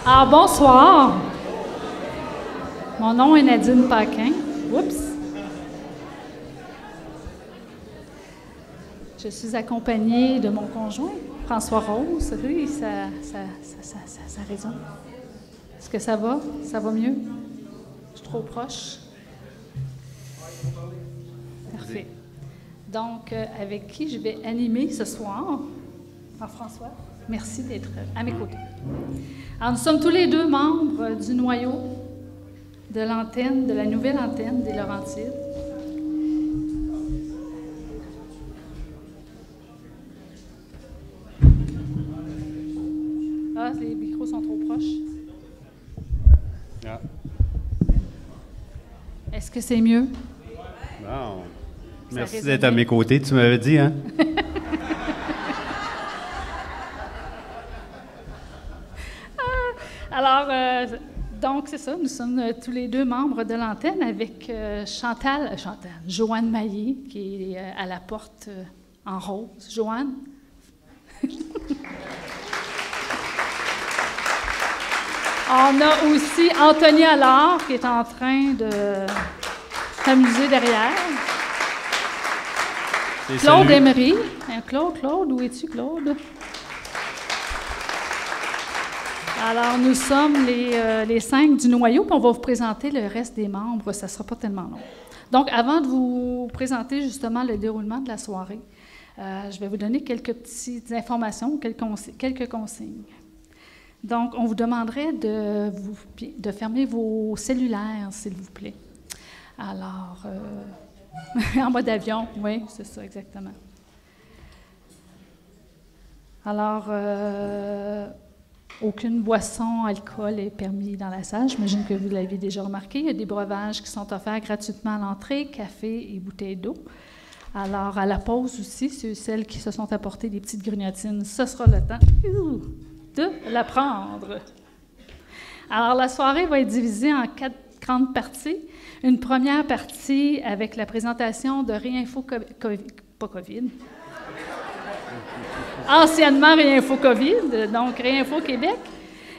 Alors, bonsoir. Mon nom est Nadine Paquin. Oups. Je suis accompagnée de mon conjoint, François Rose. Lui, ça résonne. Est-ce que ça va? Ça va mieux? Je suis trop proche? Parfait. Donc, avec qui je vais animer ce soir? François, merci d'être à mes côtés. Alors, nous sommes tous les deux membres du noyau de l'antenne, de la nouvelle antenne des Laurentides. Ah, les micros sont trop proches. Ah. Est-ce que c'est mieux? Bon. Merci d'être à mes côtés, tu m'avais dit, hein? Alors, donc, c'est ça, nous sommes tous les deux membres de l'antenne avec Joanne Maillé, qui est à la porte en rose. Joanne? On a aussi Anthony Allard, qui est en train de s'amuser derrière. Claude Emery. Claude, où es-tu, Claude? Alors, nous sommes les 5 du noyau, puis on va vous présenter le reste des membres. Ça ne sera pas tellement long. Donc, avant de vous présenter justement le déroulement de la soirée, je vais vous donner quelques petites informations, quelques consignes. Donc, on vous demanderait de fermer vos cellulaires, s'il vous plaît. Alors, en mode avion, oui, c'est ça, exactement. Alors, aucune boisson, alcool est permis dans la salle. J'imagine que vous l'avez déjà remarqué. Il y a des breuvages qui sont offerts gratuitement à l'entrée, café et bouteilles d'eau. Alors, à la pause aussi, celles qui se sont apportées des petites grignotines, ce sera le temps de la prendre. Alors, la soirée va être divisée en 4 grandes parties. Une première partie avec la présentation de Réinfo COVID. Anciennement Réinfo COVID, donc Réinfo Québec,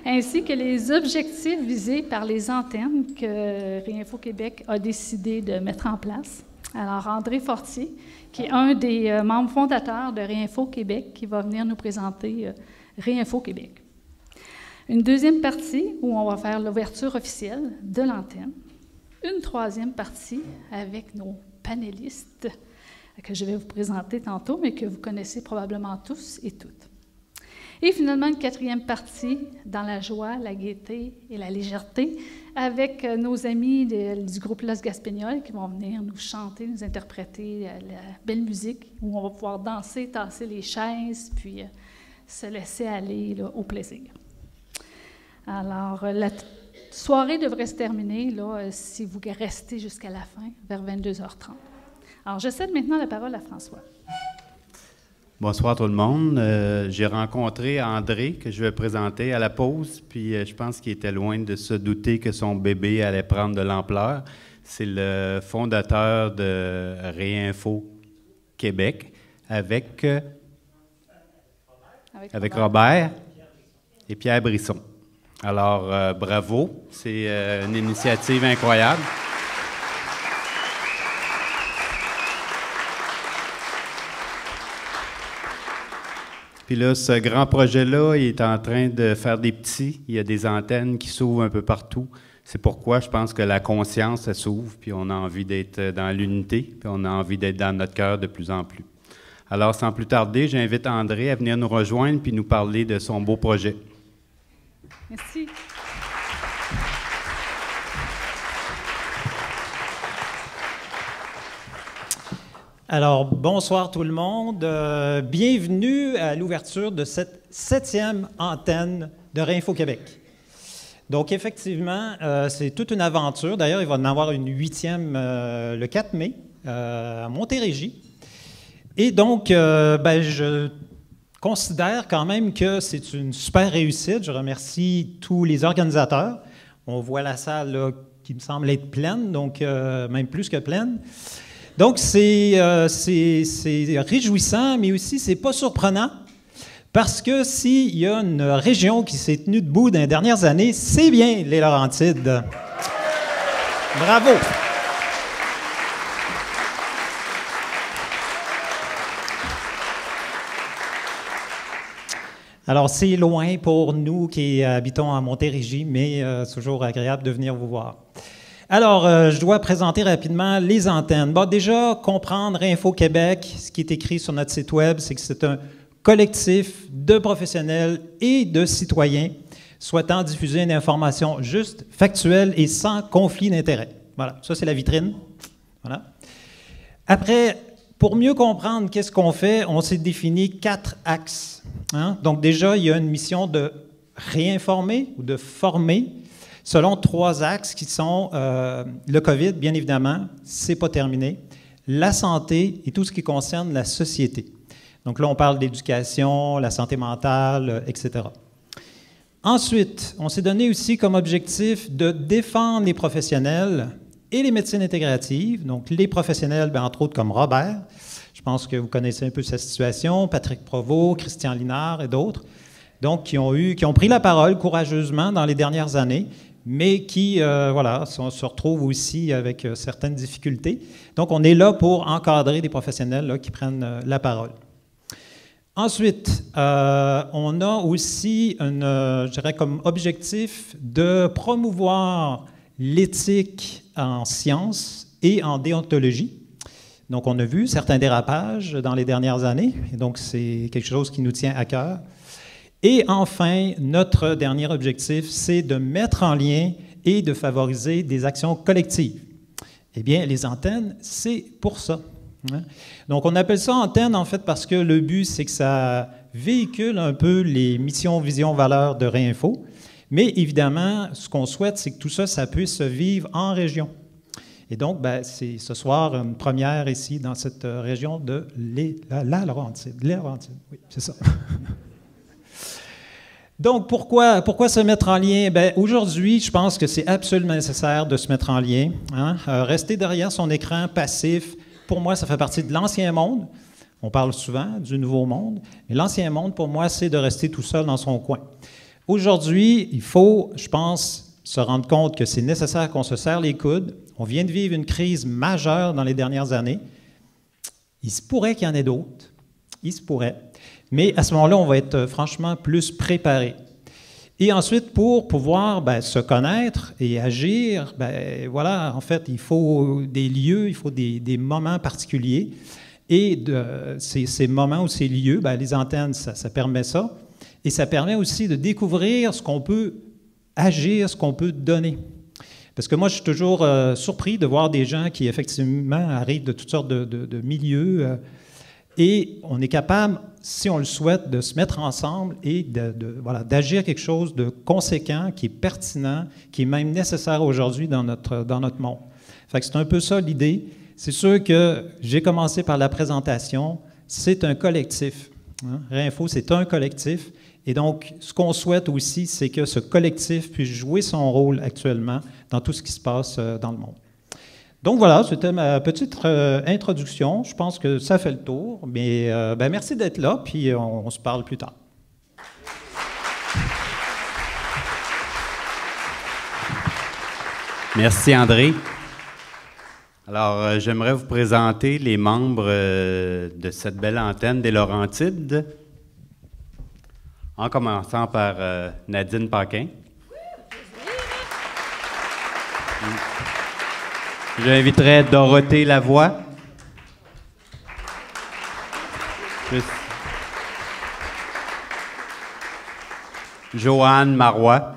ainsi que les objectifs visés par les antennes que Réinfo Québec a décidé de mettre en place. Alors, André Fortier, qui est un des membres fondateurs de Réinfo Québec, qui va venir nous présenter Réinfo Québec. Une deuxième partie où on va faire l'ouverture officielle de l'antenne. Une troisième partie avec nos panélistes que je vais vous présenter tantôt, mais que vous connaissez probablement tous et toutes. Et finalement, une quatrième partie dans la joie, la gaieté et la légèreté avec nos amis du groupe Los Gaspignols qui vont venir nous chanter, nous interpréter la belle musique où on va pouvoir danser, tasser les chaises, puis se laisser aller là, au plaisir. Alors, la soirée devrait se terminer là, si vous restez jusqu'à la fin, vers 22h30. Alors, je cède maintenant la parole à François. Bonsoir tout le monde. J'ai rencontré André, que je vais présenter à la pause, puis je pense qu'il était loin de se douter que son bébé allait prendre de l'ampleur. C'est le fondateur de Réinfo Québec avec Robert et Pierre Brisson. Alors, bravo, c'est une initiative incroyable. Puis là, ce grand projet-là, il est en train de faire des petits. Il y a des antennes qui s'ouvrent un peu partout. C'est pourquoi je pense que la conscience, elle s'ouvre, puis on a envie d'être dans l'unité, puis on a envie d'être dans notre cœur de plus en plus. Alors, sans plus tarder, j'invite André à venir nous rejoindre puis nous parler de son beau projet. Merci. Alors, bonsoir tout le monde. Bienvenue à l'ouverture de cette 7e antenne de Réinfo Québec. Donc, effectivement, c'est toute une aventure. D'ailleurs, il va y en avoir une 8e le 4 mai à Montérégie. Et donc, je considère quand même que c'est une super réussite. Je remercie tous les organisateurs. On voit la salle là, qui me semble être pleine, donc même plus que pleine. Donc, c'est réjouissant, mais aussi c'est pas surprenant Parce que s'il y a une région qui s'est tenue debout dans les dernières années, c'est bien les Laurentides. Bravo! Alors, c'est loin pour nous qui habitons à Montérégie, mais c'est toujours agréable de venir vous voir. Alors, je dois présenter rapidement les antennes. Bon, déjà, comprendre Réinfo Québec, ce qui est écrit sur notre site Web, c'est que c'est un collectif de professionnels et de citoyens souhaitant diffuser une information juste, factuelle et sans conflit d'intérêts. Voilà, ça c'est la vitrine. Voilà. Après, pour mieux comprendre qu'est-ce qu'on fait, on s'est défini 4 axes. Hein? Donc déjà, il y a une mission de réinformer ou de former selon 3 axes qui sont le COVID, bien évidemment, c'est pas terminé, la santé et tout ce qui concerne la société. Donc là, on parle d'éducation, la santé mentale, etc. Ensuite, on s'est donné aussi comme objectif de défendre les professionnels et les médecines intégratives. Donc les professionnels, bien, entre autres comme Robert, je pense que vous connaissez un peu sa situation, Patrick Provost, Christian Linard et d'autres, donc qui ont pris la parole courageusement dans les dernières années, mais qui, voilà, se retrouvent aussi avec certaines difficultés. Donc on est là pour encadrer des professionnels là, qui prennent la parole. Ensuite, on a aussi, je dirais, comme objectif de promouvoir l'éthique en sciences et en déontologie. Donc, on a vu certains dérapages dans les dernières années, et donc c'est quelque chose qui nous tient à cœur. Et enfin, notre dernier objectif, c'est de mettre en lien et de favoriser des actions collectives. Eh bien, les antennes, c'est pour ça. Donc, on appelle ça antenne, en fait, parce que le but, c'est que ça véhicule un peu les missions, visions, valeurs de Réinfo. Mais évidemment, ce qu'on souhaite, c'est que tout ça, ça puisse vivre en région. Et donc, ben, c'est ce soir une première ici, dans cette région de la Laurentide. Oui, c'est ça. Donc, pourquoi se mettre en lien? Bien, aujourd'hui, je pense que c'est absolument nécessaire de se mettre en lien. Hein? Rester derrière son écran passif, pour moi, ça fait partie de l'ancien monde. On parle souvent du nouveau monde. Mais l'ancien monde, pour moi, c'est de rester tout seul dans son coin. Aujourd'hui, il faut, je pense, se rendre compte que c'est nécessaire qu'on se serre les coudes. On vient de vivre une crise majeure dans les dernières années. Il se pourrait qu'il y en ait d'autres. Il se pourrait. Mais à ce moment-là, on va être franchement plus préparé. Et ensuite, pour pouvoir se connaître et agir, voilà, en fait, il faut des lieux, il faut des moments particuliers. Et ces moments ou ces lieux, les antennes, ça permet ça. Et ça permet aussi de découvrir ce qu'on peut agir, ce qu'on peut donner. Parce que moi, je suis toujours surpris de voir des gens qui, effectivement, arrivent de toutes sortes de milieux. Et on est capable, si on le souhaite, de se mettre ensemble et voilà, d'agir quelque chose de conséquent, qui est pertinent, qui est même nécessaire aujourd'hui dans notre monde. Fait que c'est un peu ça l'idée. C'est sûr que j'ai commencé par la présentation. C'est un collectif. Hein? Réinfo, c'est un collectif. Et donc, ce qu'on souhaite aussi, c'est que ce collectif puisse jouer son rôle actuellement dans tout ce qui se passe dans le monde. Donc voilà, c'était ma petite introduction. Je pense que ça fait le tour. Mais merci d'être là, puis on se parle plus tard. Merci, André. Alors, j'aimerais vous présenter les membres de cette belle antenne des Laurentides, en commençant par Nadine Paquin. J'inviterai Dorothée Lavoie. Joanne Marois.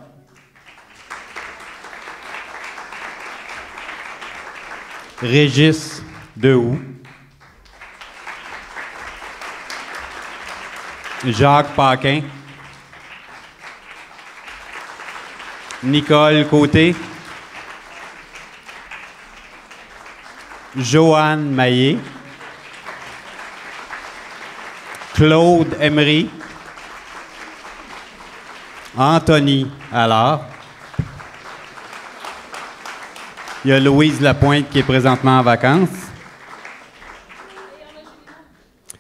Régis Dehoux. Jacques Paquin. Nicole Côté. Joanne Maillé. Claude Emery. Anthony Allard. Il y a Louise Lapointe qui est présentement en vacances.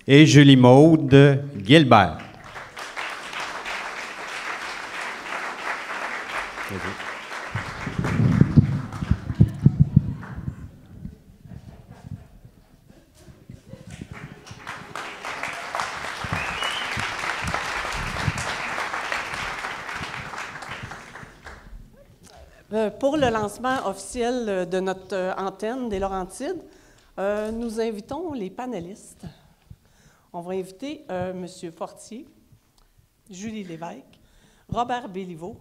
Et Julie Maude Gilbert. Pour le lancement officiel de notre antenne des Laurentides, nous invitons les panélistes. On va inviter M. Fortier, Julie Lévesque, Robert Béliveau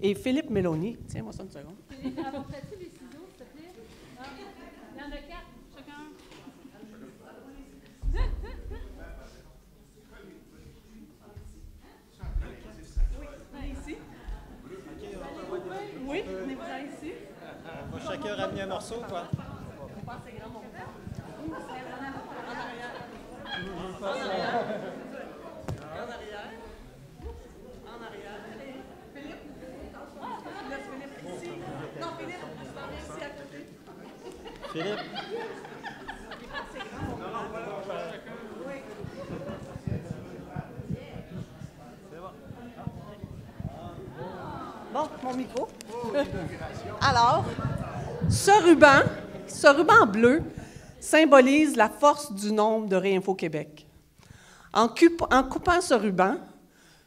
et Philippe Méloni. Tiens-moi ça une seconde. Apportes-tu les ciseaux, s'il te plaît? Il y en a 4, chacun. Ici? Oui, venez-vous ici. On va chacun ramener un morceau, quoi. En arrière. Philippe. Laisse Philippe ici. Non, Philippe, je t'en viens ici à côté. Philippe. Bon, mon micro. Alors, ce ruban bleu symbolise la force du nombre de Réinfo Québec. En coupant ce ruban,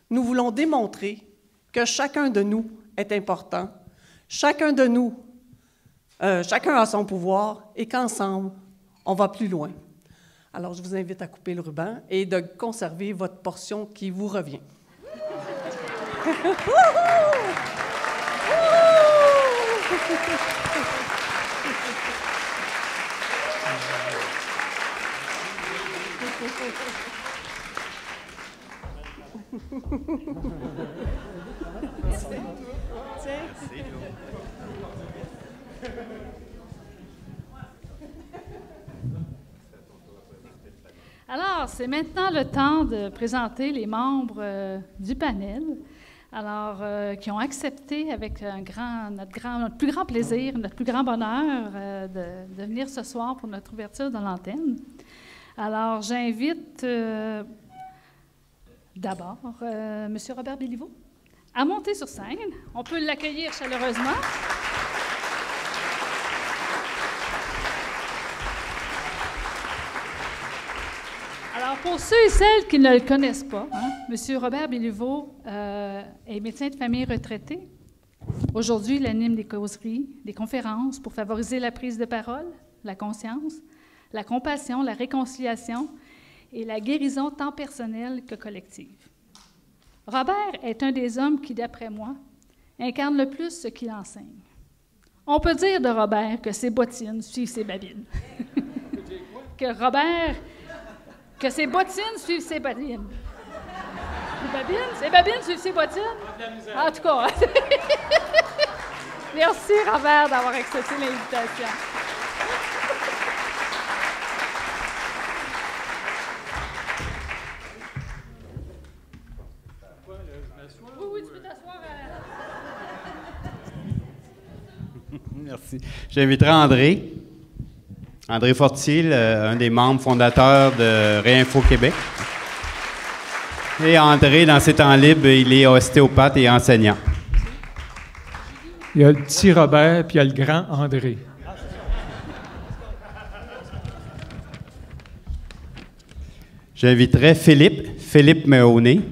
nous voulons démontrer que chacun de nous est important, chacun de nous, chacun a son pouvoir et qu'ensemble, on va plus loin. Alors, je vous invite à couper le ruban et de conserver votre portion qui vous revient. Alors, c'est maintenant le temps de présenter les membres du panel, alors qui ont accepté avec notre plus grand plaisir, notre plus grand bonheur de venir ce soir pour notre ouverture de l'antenne. Alors, j'invite d'abord M. Robert Béliveau à monter sur scène. On peut l'accueillir chaleureusement. Alors, pour ceux et celles qui ne le connaissent pas, M. Robert Béliveau est médecin de famille retraité. Aujourd'hui, il anime des causeries, des conférences pour favoriser la prise de parole, la conscience, la compassion, la réconciliation et la guérison tant personnelle que collective. Robert est un des hommes qui, d'après moi, incarne le plus ce qu'il enseigne. On peut dire de Robert que ses bottines suivent ses babines. Que ses bottines suivent ses babines. Ses babines suivent ses bottines? En tout cas. Merci, Robert, d'avoir accepté l'invitation. Oui, tu peux t'asseoir. Merci. J'inviterai André Fortier, un des membres fondateurs de Réinfo Québec. Et André, dans ses temps libres, il est ostéopathe et enseignant. Il y a le petit Robert, puis il y a le grand André. J'inviterai Philippe Méloni.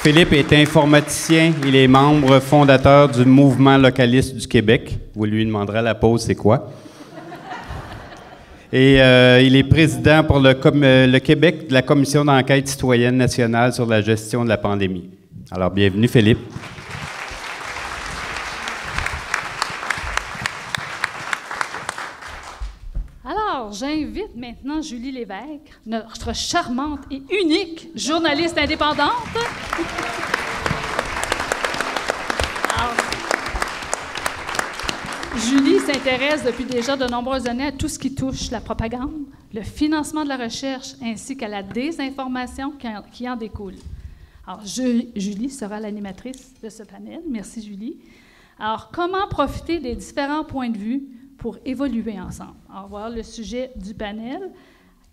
Philippe est informaticien, il est membre fondateur du Mouvement localiste du Québec. Vous lui demanderez à la pause c'est quoi. Et il est président pour le Québec de la Commission d'enquête citoyenne nationale sur la gestion de la pandémie. Alors, bienvenue Philippe. Alors, j'invite maintenant Julie Lévesque, notre charmante et unique journaliste indépendante. Alors, Julie s'intéresse depuis déjà de nombreuses années à tout ce qui touche la propagande, le financement de la recherche ainsi qu'à la désinformation qui en découle. Alors, Julie sera l'animatrice de ce panel. Merci, Julie. Alors, comment profiter des différents points de vue pour évoluer ensemble? Alors, voilà le sujet du panel.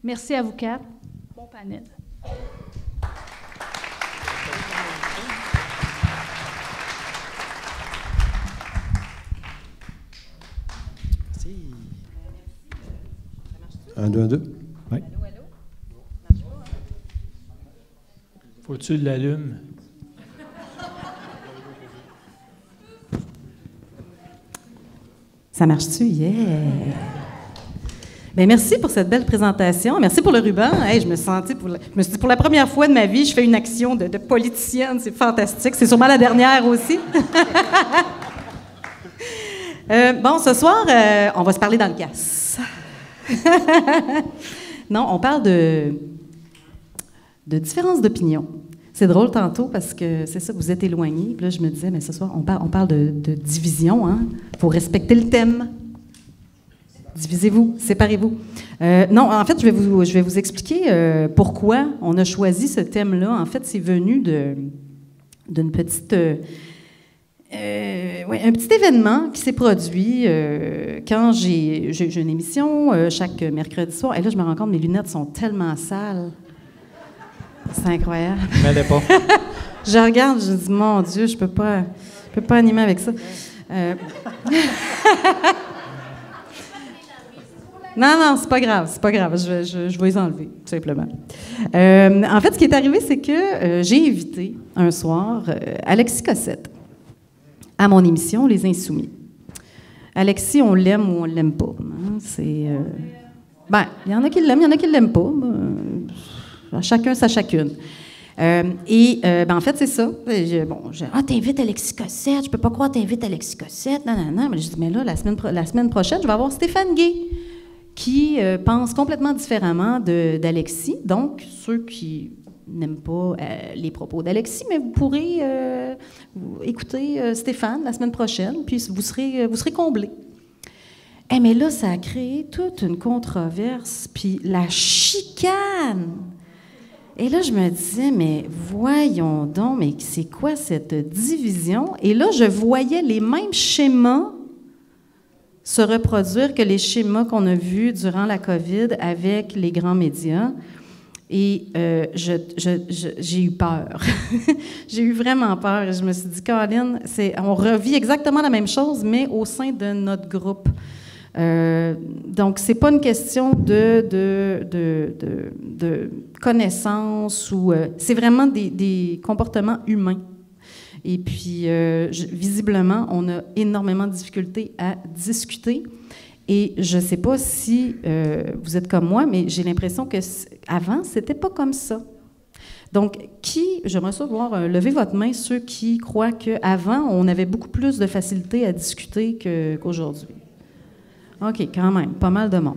Merci à vous quatre. Bon panel. 1, 2, 1, 2. Oui. Faut-tu l'allume? Ça marche-tu? Yeah! Bien, merci pour cette belle présentation. Merci pour le ruban. Hey, je me suis dit, pour la première fois de ma vie, je fais une action de politicienne. C'est fantastique. C'est sûrement la dernière aussi. Bon, ce soir, on va se parler dans le casse. Non, on parle de différences d'opinion. C'est drôle tantôt parce que c'est ça, vous êtes éloignés. Puis là, je me disais, mais ce soir, on parle de division. Hein? Faut respecter le thème. Divisez-vous, séparez-vous. Non, en fait, je vais vous expliquer pourquoi on a choisi ce thème-là. En fait, c'est venu d'une petite... un petit événement qui s'est produit quand j'ai une émission chaque mercredi soir. Et là, je me rends compte, mes lunettes sont tellement sales. C'est incroyable. Ne m'aidez pas. Je regarde, je dis, mon Dieu, je peux pas animer avec ça. Non, c'est pas grave. Je vais les enlever, tout simplement. En fait, ce qui est arrivé, c'est que j'ai invité un soir Alexis Cossette à mon émission Les Insoumis. Alexis, on l'aime ou on l'aime pas. Hein? Il y en a qui l'aiment, il y en a qui l'aiment pas. Chacun sa chacune. En fait, c'est ça. T'invites Alexis Cossette, je peux pas croire t'invites Alexis Cossette, non. Mais je dis, mais là, la semaine prochaine, je vais avoir Stéphane Gay, qui pense complètement différemment d'Alexis. Donc, ceux qui n'aiment pas les propos d'Alexis, mais vous pourrez écouter Stéphane la semaine prochaine, puis vous serez comblés. Mais là, ça a créé toute une controverse, puis la chicane. Et là, je me disais, mais voyons donc, mais c'est quoi cette division? Et là, je voyais les mêmes schémas se reproduire que les schémas qu'on a vus durant la COVID avec les grands médias. Et j'ai eu peur. J'ai eu vraiment peur. Et je me suis dit, Caroline, on revit exactement la même chose, mais au sein de notre groupe. Donc, c'est pas une question de connaissance ou... c'est vraiment des comportements humains. Et puis, visiblement, on a énormément de difficultés à discuter. Et je ne sais pas si vous êtes comme moi, mais j'ai l'impression qu'avant, c'était pas comme ça. Donc, j'aimerais ça voir lever votre main, ceux qui croient qu'avant, on avait beaucoup plus de facilité à discuter qu'aujourd'hui. OK, quand même, pas mal de monde.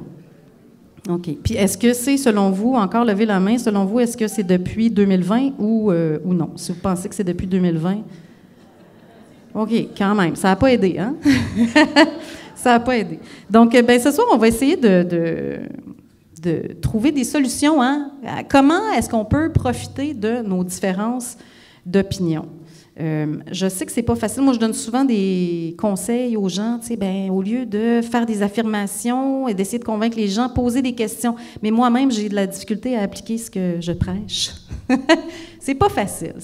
OK. Puis, est-ce que c'est, selon vous, encore lever la main, selon vous, est-ce que c'est depuis 2020 ou non? Si vous pensez que c'est depuis 2020. OK, quand même. Ça n'a pas aidé, hein? Ça n'a pas aidé. Donc, ce soir, on va essayer de trouver des solutions. Hein? Comment est-ce qu'on peut profiter de nos différences d'opinion? Je sais que c'est pas facile. Moi, je donne souvent des conseils aux gens, tu sais, au lieu de faire des affirmations et d'essayer de convaincre les gens, poser des questions. Mais moi-même, j'ai de la difficulté à appliquer ce que je prêche. C'est pas facile,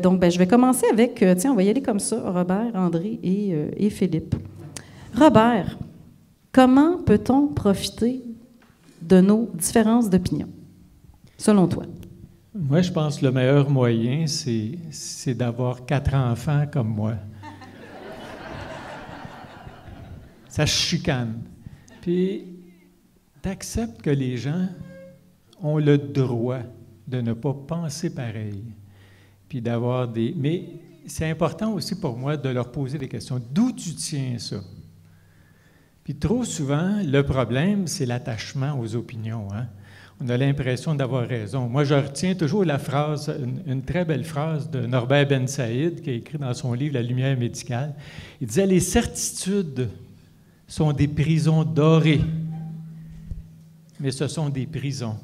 donc, je vais commencer avec, on va y aller comme ça, Robert, André et Philippe. Robert, comment peut-on profiter de nos différences d'opinion, selon toi? Moi, je pense que le meilleur moyen, c'est d'avoir 4 enfants comme moi. Ça chicane. Puis, t'acceptes que les gens ont le droit de ne pas penser pareil, puis d'avoir des... Mais c'est important aussi pour moi de leur poser des questions. D'où tu tiens ça? Puis trop souvent, le problème, c'est l'attachement aux opinions, hein? On a l'impression d'avoir raison. Moi, je retiens toujours la phrase, une très belle phrase de Norbert Ben Saïd, qui a écrit dans son livre « La lumière médicale ». Il disait « Les certitudes sont des prisons dorées, mais ce sont des prisons.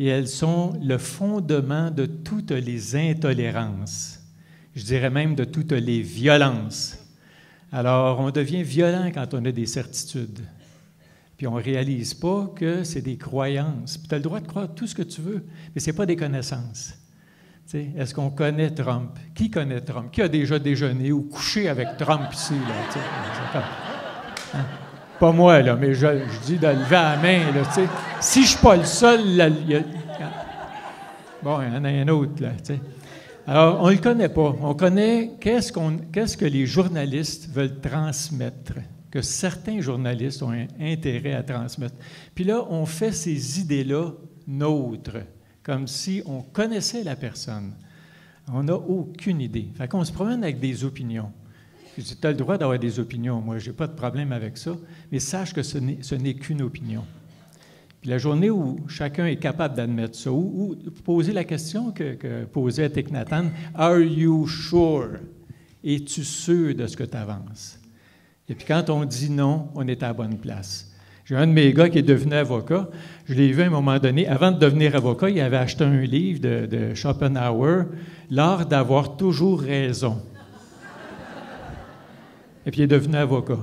Et elles sont le fondement de toutes les intolérances, je dirais même de toutes les violences. Alors, on devient violent quand on a des certitudes. Puis on ne réalise pas que c'est des croyances. Puis tu as le droit de croire tout ce que tu veux, mais ce n'est pas des connaissances. T'sais, est-ce qu'on connaît Trump? Qui connaît Trump? Qui a déjà déjeuné ou couché avec Trump ici? Là, Pas moi, là, mais je dis de lever la main, là, tu sais. Si je suis pas le seul, là, bon, il y en a un autre, là, tu sais. Alors, on ne le connaît pas. On connaît qu'est-ce que les journalistes veulent transmettre, que certains journalistes ont un intérêt à transmettre. Puis là, on fait ces idées-là nôtres, comme si on connaissait la personne. On n'a aucune idée. Fait qu'on se promène avec des opinions. Tu as le droit d'avoir des opinions. Moi, je n'ai pas de problème avec ça, mais sache que ce n'est qu'une opinion. Puis la journée où chacun est capable d'admettre ça, ou poser la question que posait Thich Nhat Hanh, « Are you sure? » Es-tu sûr de ce que tu avances? Et puis quand on dit non, on est à la bonne place. J'ai un de mes gars qui est devenu avocat. Je l'ai vu à un moment donné. Avant de devenir avocat, il avait acheté un livre de Schopenhauer, « L'art d'avoir toujours raison ». Et puis il est devenu avocat.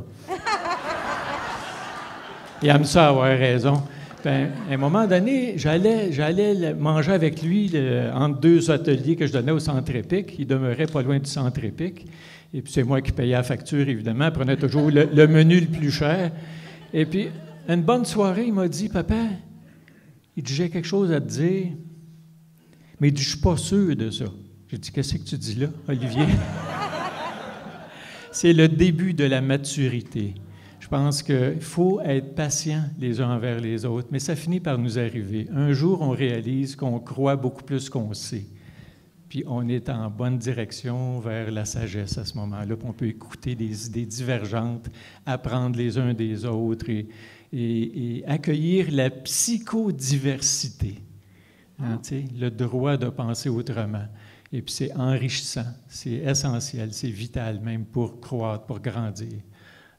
Il aime ça avoir raison. Bien, à un moment donné, j'allais manger avec lui entre deux ateliers que je donnais au Centre Épique. Il demeurait pas loin du Centre Épique. Et puis c'est moi qui payais la facture, évidemment. Je prenais toujours le menu le plus cher. Et puis, une bonne soirée, il m'a dit, « Papa, il dit, j'ai quelque chose à te dire. » Mais il dit, « Je suis pas sûr de ça. » J'ai dit, « Qu'est-ce que tu dis là, Olivier? » C'est le début de la maturité. Je pense qu'il faut être patient les uns envers les autres, mais ça finit par nous arriver. Un jour, on réalise qu'on croit beaucoup plus qu'on sait. Puis on est en bonne direction vers la sagesse à ce moment-là. Puis on peut écouter des idées divergentes, apprendre les uns des autres et accueillir la psychodiversité. Hein, le droit de penser autrement. Et puis c'est enrichissant, c'est essentiel, c'est vital même pour croître, pour grandir.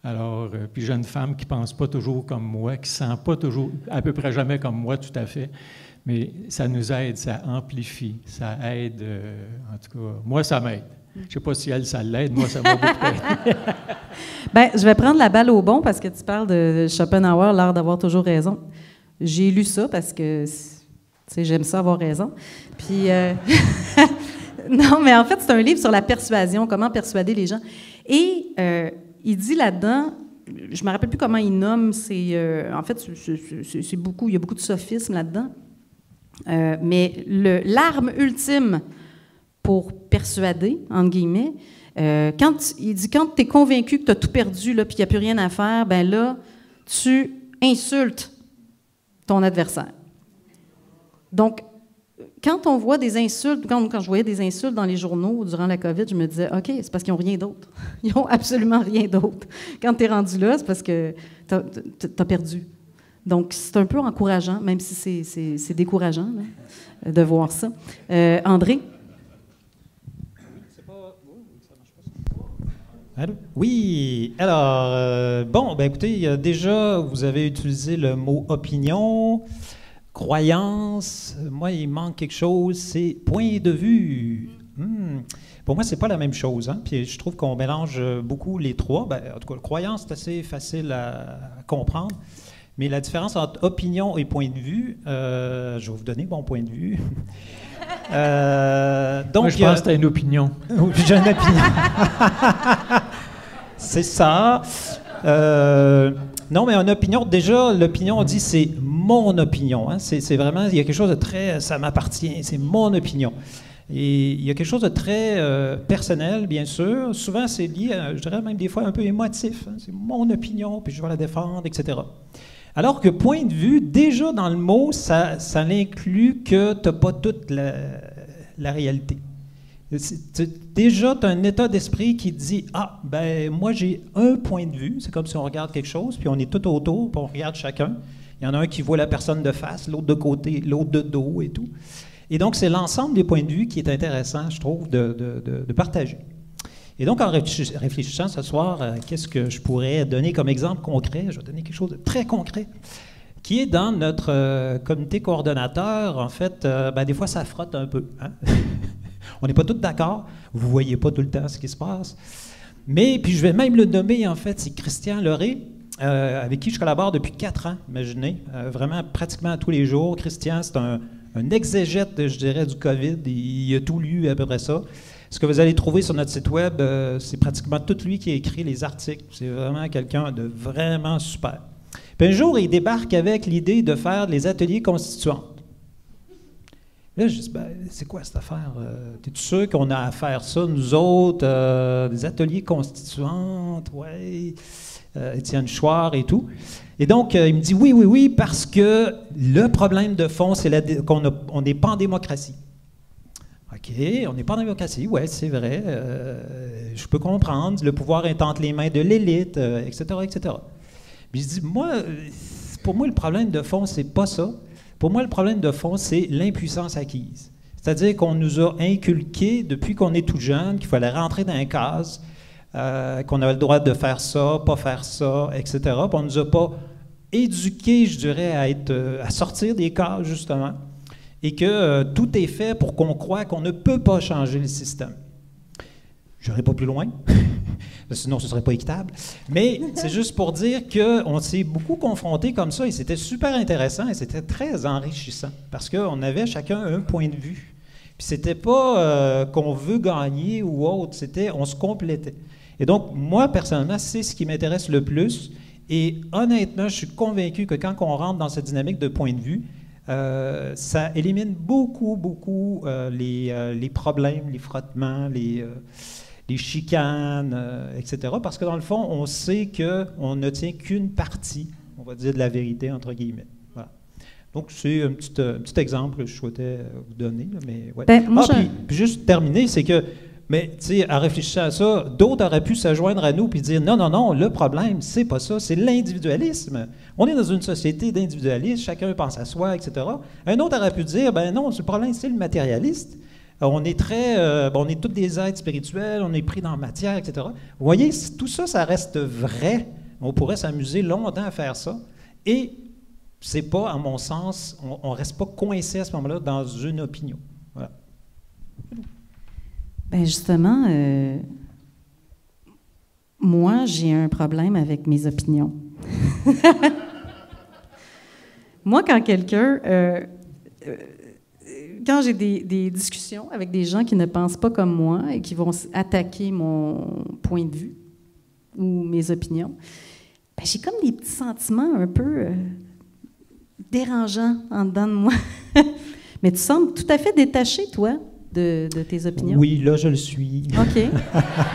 Alors, puis j'ai une femme qui ne pense pas toujours comme moi, qui ne sent pas toujours, à peu près jamais comme moi, tout à fait, mais ça nous aide, ça amplifie, ça aide, en tout cas, moi ça m'aide. Je ne sais pas si elle, ça l'aide, moi ça m'a beaucoup aidé. Bien, je vais prendre la balle au bon parce que tu parles de Schopenhauer, l'art d'avoir toujours raison. J'ai lu ça parce que, tu sais, j'aime ça avoir raison. Puis... Non, mais en fait, c'est un livre sur la persuasion, comment persuader les gens. Et il dit là-dedans, je ne me rappelle plus comment il nomme, en fait, c'est beaucoup, il y a beaucoup de sophismes là-dedans. Mais l'arme ultime pour persuader, entre guillemets, il dit quand tu es convaincu que tu as tout perdu, là, puis qu'il n'y a plus rien à faire, ben là, tu insultes ton adversaire. Donc, quand on voit des insultes, quand je voyais des insultes dans les journaux durant la COVID, je me disais, OK, c'est parce qu'ils n'ont rien d'autre. Ils n'ont absolument rien d'autre. Quand tu es rendu là, c'est parce que tu as perdu. Donc, c'est un peu encourageant, même si c'est décourageant là, de voir ça. André? Allô? Oui. Alors, bon, ben écoutez, déjà, vous avez utilisé le mot « opinion ». Croyance, moi, il manque quelque chose, c'est point de vue. Pour moi, c'est pas la même chose. Hein? Puis je trouve qu'on mélange beaucoup les trois. Ben, en tout cas, croyance, c'est assez facile à comprendre. Mais la différence entre opinion et point de vue, je vais vous donner mon point de vue. Donc, moi, je pense que tu as une opinion. J'ai une opinion. C'est ça. Non, mais en opinion, déjà, l'opinion, on dit c'est mon opinion. Hein? C'est vraiment, il y a quelque chose de très, ça m'appartient, c'est mon opinion. Et il y a quelque chose de très personnel, bien sûr. Souvent, c'est lié, je dirais même des fois un peu émotif. Hein? C'est mon opinion, puis je vais la défendre, etc. Alors que point de vue, déjà dans le mot, ça inclut que tu n'as pas toute la réalité. Déjà, tu as un état d'esprit qui dit « Ah, ben moi, j'ai un point de vue. » C'est comme si on regarde quelque chose, puis on est tout autour, puis on regarde chacun. Il y en a un qui voit la personne de face, l'autre de côté, l'autre de dos et tout. Et donc, c'est l'ensemble des points de vue qui est intéressant, je trouve, de partager. Et donc, en réfléchissant ce soir, qu'est-ce que je pourrais donner comme exemple concret? Je vais donner quelque chose de très concret, qui est dans notre comité coordonnateur. En fait, ben, des fois, ça frotte un peu. Hein? On n'est pas tous d'accord. Vous ne voyez pas tout le temps ce qui se passe. Mais, puis je vais même le nommer, en fait, c'est Christian Loré, avec qui je collabore depuis 4 ans, imaginez, vraiment pratiquement tous les jours. Christian, c'est un exégète, je dirais, du COVID. Il a tout lu, à peu près ça. Ce que vous allez trouver sur notre site web, c'est pratiquement tout lui qui a écrit les articles. C'est vraiment quelqu'un de vraiment super. Puis un jour, il débarque avec l'idée de faire les ateliers constituantes. Là, je dis, c'est quoi cette affaire? T'es-tu sûr qu'on a à faire ça, nous autres, des ateliers constituantes? Oui. Étienne Chouard et tout. Et donc, il me dit, oui, parce que le problème de fond, c'est qu'on n'est pas en démocratie. OK, on n'est pas en démocratie, oui, c'est vrai. Je peux comprendre, le pouvoir est entre les mains de l'élite, etc., etc. Puis je dis, pour moi, le problème de fond, c'est pas ça. Pour moi, le problème de fond, c'est l'impuissance acquise. C'est-à-dire qu'on nous a inculqué, depuis qu'on est tout jeune, qu'il fallait rentrer dans un case, qu'on avait le droit de faire ça, pas faire ça, etc. Puis on ne nous a pas éduqués, je dirais, à sortir des cases, justement, et que tout est fait pour qu'on croie qu'on ne peut pas changer le système. Je n'irai pas plus loin, sinon ce ne serait pas équitable, mais c'est juste pour dire qu'on s'est beaucoup confrontés comme ça, et c'était super intéressant, et c'était très enrichissant, parce qu'on avait chacun un point de vue. Puis c'était pas qu'on veut gagner ou autre, c'était on se complétait. Et donc, moi, personnellement, c'est ce qui m'intéresse le plus. Et honnêtement, je suis convaincu que quand on rentre dans cette dynamique de point de vue, ça élimine beaucoup les problèmes, les frottements, les chicanes, etc. Parce que dans le fond, on sait qu'on ne tient qu'une partie, on va dire, de la vérité, entre guillemets. Voilà. Donc, c'est un petit exemple que je souhaitais vous donner. Là, mais ouais. Puis juste terminer, c'est que mais, tu sais, à réfléchir à ça, d'autres auraient pu se joindre à nous et dire non, le problème, c'est pas ça, c'est l'individualisme. On est dans une société d'individualisme, chacun pense à soi, etc. Un autre aurait pu dire non, le problème, c'est le matérialiste. On est on est tous des êtres spirituels, on est pris dans la matière, etc. Vous voyez, tout ça, ça reste vrai. On pourrait s'amuser longtemps à faire ça. Et c'est pas, à mon sens, on reste pas coincé à ce moment-là dans une opinion. Voilà. Bien, justement, moi, j'ai un problème avec mes opinions. Moi, quand quand j'ai des discussions avec des gens qui ne pensent pas comme moi et qui vont attaquer mon point de vue ou mes opinions, bien, j'ai comme des petits sentiments un peu dérangeants en dedans de moi. Mais tu sembles tout à fait détaché, toi, de tes opinions. Oui, là, je le suis. OK.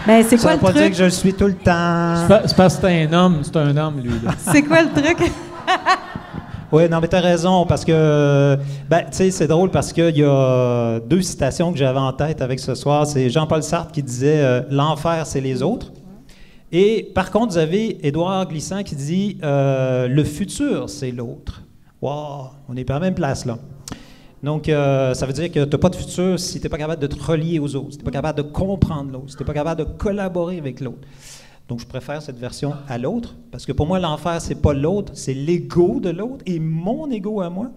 Ben, c'est quoi le truc? Ça veut pas dire que je le suis tout le temps. C'est parce que c'est un homme, lui. Là. C'est quoi le truc? Oui, non, mais tu as raison, parce que, tu sais, c'est drôle parce qu'il y a deux citations que j'avais en tête avec ce soir. C'est Jean-Paul Sartre qui disait « L'enfer, c'est les autres ». Et par contre, vous avez Édouard Glissant qui dit « Le futur, c'est l'autre ». Wow, on n'est pas à la même place, là. Donc, ça veut dire que tu n'as pas de futur si tu n'es pas capable de te relier aux autres, si tu n'es pas capable de comprendre l'autre, si tu n'es pas capable de collaborer avec l'autre. Donc, je préfère cette version à l'autre, parce que pour moi, l'enfer, c'est pas l'autre, c'est l'ego de l'autre et mon ego à moi.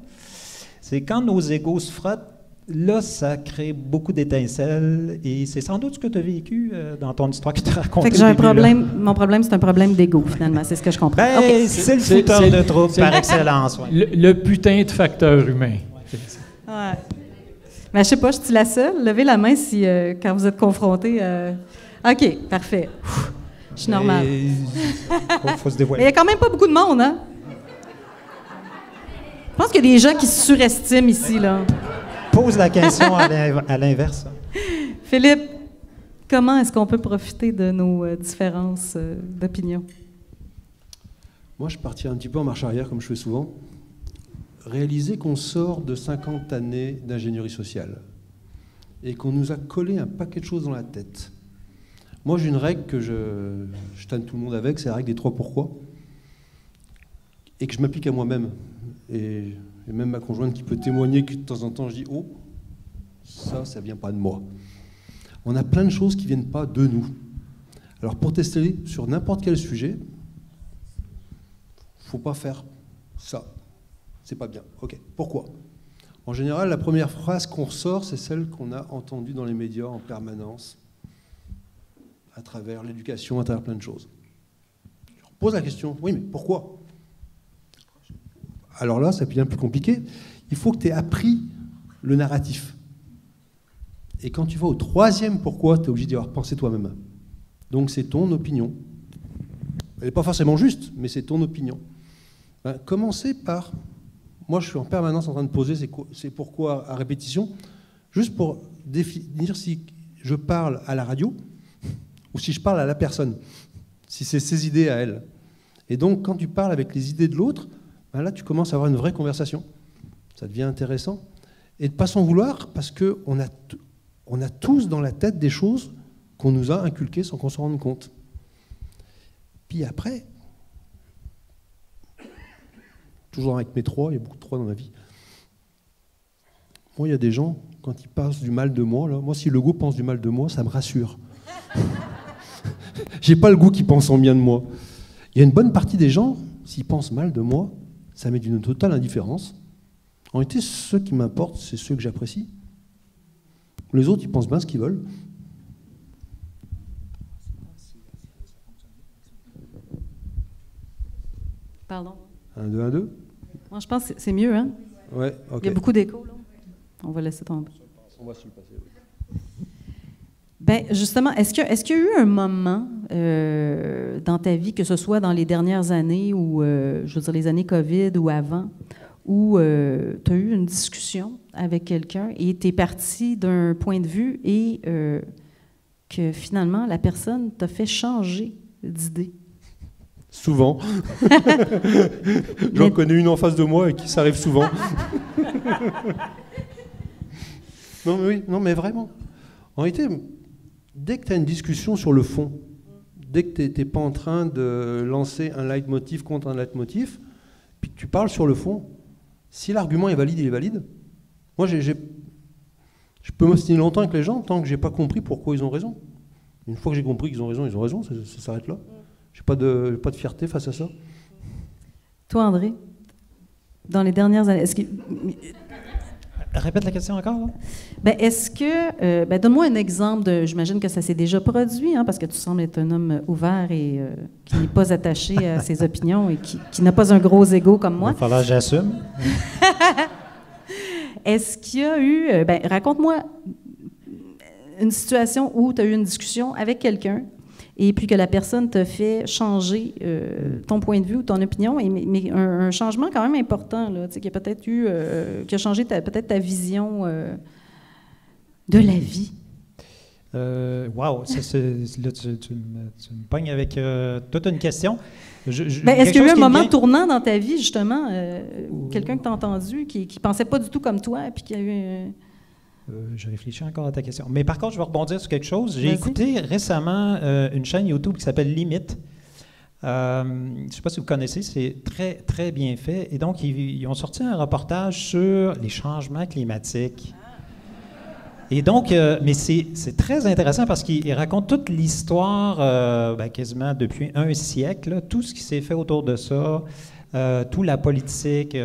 C'est quand nos égos se frottent, là, ça crée beaucoup d'étincelles et c'est sans doute ce que tu as vécu dans ton histoire que tu as racontée. Fait que j'ai un problème, mon problème, c'est un problème d'ego, finalement, c'est ce que je comprends. Ben, okay. C'est le fouteur de trouble par excellence. Ouais. Le putain de facteur humain. Ouais. Mais je sais pas, je suis la seule. Levez la main si, quand vous êtes confronté. OK, parfait. Je suis normale. Faut se dévoiler. Mais il n'y a quand même pas beaucoup de monde, hein? Je pense qu'il y a des gens qui se surestiment ici, là. Pose la question à l'inverse. Philippe, comment est-ce qu'on peut profiter de nos différences d'opinion? Moi, je partirais un petit peu en marche arrière, comme je fais souvent. Réaliser qu'on sort de 50 années d'ingénierie sociale et qu'on nous a collé un paquet de choses dans la tête. Moi, j'ai une règle que je tanne tout le monde avec, c'est la règle des 3 pourquoi, et que je m'applique à moi-même. Et même ma conjointe qui peut témoigner que de temps en temps, je dis « Oh, ça vient pas de moi ». On a plein de choses qui ne viennent pas de nous. Alors, pour tester sur n'importe quel sujet, il ne faut pas faire ça. C'est pas bien. OK. Pourquoi? En général, la première phrase qu'on ressort, c'est celle qu'on a entendue dans les médias en permanence, à travers l'éducation, à travers plein de choses. Je pose la question, oui, mais pourquoi? Alors là, ça devient plus compliqué. Il faut que tu aies appris le narratif. Et quand tu vas au troisième pourquoi, tu es obligé d'y avoir pensé toi-même. Donc c'est ton opinion. Elle n'est pas forcément juste, mais c'est ton opinion. Ben, commencez par... Moi, je suis en permanence en train de poser c'est pourquoi à répétition, juste pour définir si je parle à la radio ou si je parle à la personne, si c'est ses idées à elle. Et donc, quand tu parles avec les idées de l'autre, ben là, tu commences à avoir une vraie conversation. Ça devient intéressant. Et de ne pas s'en vouloir, parce qu'on a tous dans la tête des choses qu'on nous a inculquées sans qu'on s'en rende compte. Puis après, toujours avec mes trois, il y a beaucoup de trois dans ma vie. Moi, il y a des gens, quand ils pensent du mal de moi, là, moi, si le goût pense du mal de moi, ça me rassure. J'ai pas le goût qui pense en bien de moi. Il y a une bonne partie des gens, s'ils pensent mal de moi, ça met d'une totale indifférence. En réalité, ceux qui m'importent, c'est ceux que j'apprécie. Les autres, ils pensent bien ce qu'ils veulent. Pardon. 1, 2, 1, 2. Moi, je pense que c'est mieux, hein? Ouais, ok. Il y a beaucoup d'écho, là. On va laisser tomber. On va se le passer, oui. Bien, justement, est-ce qu'il y a eu un moment dans ta vie, que ce soit dans les dernières années ou, je veux dire, les années COVID ou avant, où tu as eu une discussion avec quelqu'un et tu es parti d'un point de vue et que finalement, la personne t'a fait changer d'idée? Souvent. J'en connais une en face de moi et qui ça arrive souvent. Non, mais oui, non, mais vraiment. En réalité, dès que tu as une discussion sur le fond, dès que tu n'es pas en train de lancer un leitmotiv contre un leitmotiv, puis que tu parles sur le fond, si l'argument est valide, il est valide. Moi, je peux m'ostiner longtemps avec les gens tant que je n'ai pas compris pourquoi ils ont raison. Une fois que j'ai compris qu'ils ont raison, ça s'arrête là. Je n'ai pas de fierté face à ça. Toi, André, dans les dernières années, est-ce que... Répète la question encore. Là. Ben, est-ce que... donne-moi un exemple j'imagine que ça s'est déjà produit, hein, parce que tu sembles être un homme ouvert et qui n'est pas attaché à ses opinions et qui n'a pas un gros ego comme moi. Il va falloir que j'assume. Est-ce qu'il y a eu... raconte-moi une situation où tu as eu une discussion avec quelqu'un et puis que la personne t'a fait changer ton point de vue ou ton opinion, mais un changement quand même important, là, qui a peut-être eu, qui a changé peut-être ta vision de la vie. Wow, là, tu me pognes avec toute une question. Est-ce qu'il y a eu un moment tournant dans ta vie, justement, quelqu'un que tu as entendu, qui ne pensait pas du tout comme toi, puis qui a eu... je réfléchis encore à ta question. Mais par contre, je vais rebondir sur quelque chose. J'ai écouté récemment une chaîne YouTube qui s'appelle Limite. Je ne sais pas si vous connaissez, c'est très, très bien fait. Et donc, ils ont sorti un reportage sur les changements climatiques. Et donc, mais c'est très intéressant parce qu'il raconte toute l'histoire, quasiment depuis un siècle, là, tout ce qui s'est fait autour de ça, toute la politique,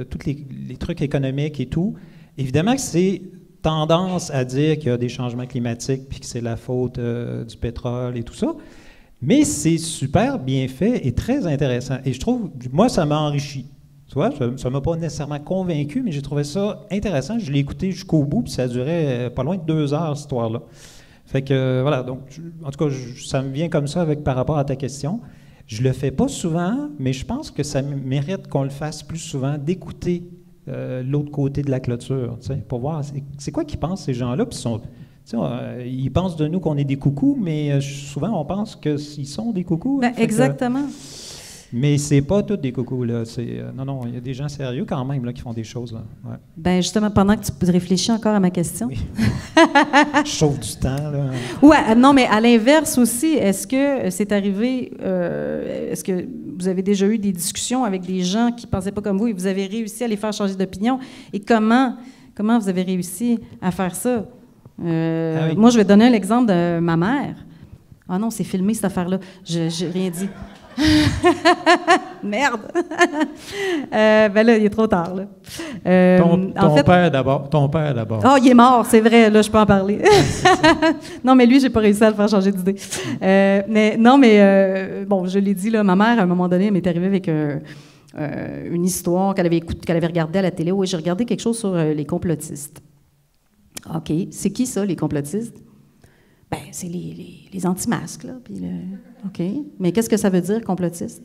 tous les trucs économiques et tout. Évidemment que c'est tendance à dire qu'il y a des changements climatiques puis que c'est la faute du pétrole et tout ça. Mais c'est super bien fait et très intéressant. Et je trouve, moi, ça m'a enrichi. Tu vois, ça ne m'a pas nécessairement convaincu, mais j'ai trouvé ça intéressant. Je l'ai écouté jusqu'au bout, puis ça durait pas loin de 2 heures, cette histoire-là. Fait que, voilà, donc, en tout cas, ça me vient comme ça par rapport à ta question. Je le fais pas souvent, mais je pense que ça mérite qu'on le fasse plus souvent, d'écouter l'autre côté de la clôture, pour voir c'est quoi qu'ils pensent, ces gens-là. Puis ils pensent de nous qu'on est des coucous, mais souvent, on pense qu'ils sont des coucous. Hein, exactement. Mais c'est pas tous des coucous, là. Non, il y a des gens sérieux quand même là, qui font des choses. Là. Ouais. Ben justement, pendant que tu réfléchis encore à ma question. Oui. Je sauve du temps, là. Ouais, non, mais à l'inverse aussi, est-ce que c'est arrivé, est-ce que vous avez déjà eu des discussions avec des gens qui ne pensaient pas comme vous et vous avez réussi à les faire changer d'opinion? Et comment vous avez réussi à faire ça? Oui. Moi, je vais donner l'exemple de ma mère. Ah non, c'est filmé, cette affaire-là. J'ai rien dit. Merde! Ben là, il est trop tard. Là. Ton père d'abord. Oh, il est mort, c'est vrai, là, je peux en parler. Non, mais lui, j'ai pas réussi à le faire changer d'idée. Bon, je l'ai dit, là, ma mère, à un moment donné, elle m'est arrivée avec une histoire qu'elle avait regardée à la télé. Oui, j'ai regardé quelque chose sur les complotistes. OK. C'est qui ça, les complotistes? Ben, c'est les anti-masques, là. Puis OK. Mais qu'est-ce que ça veut dire, complotiste?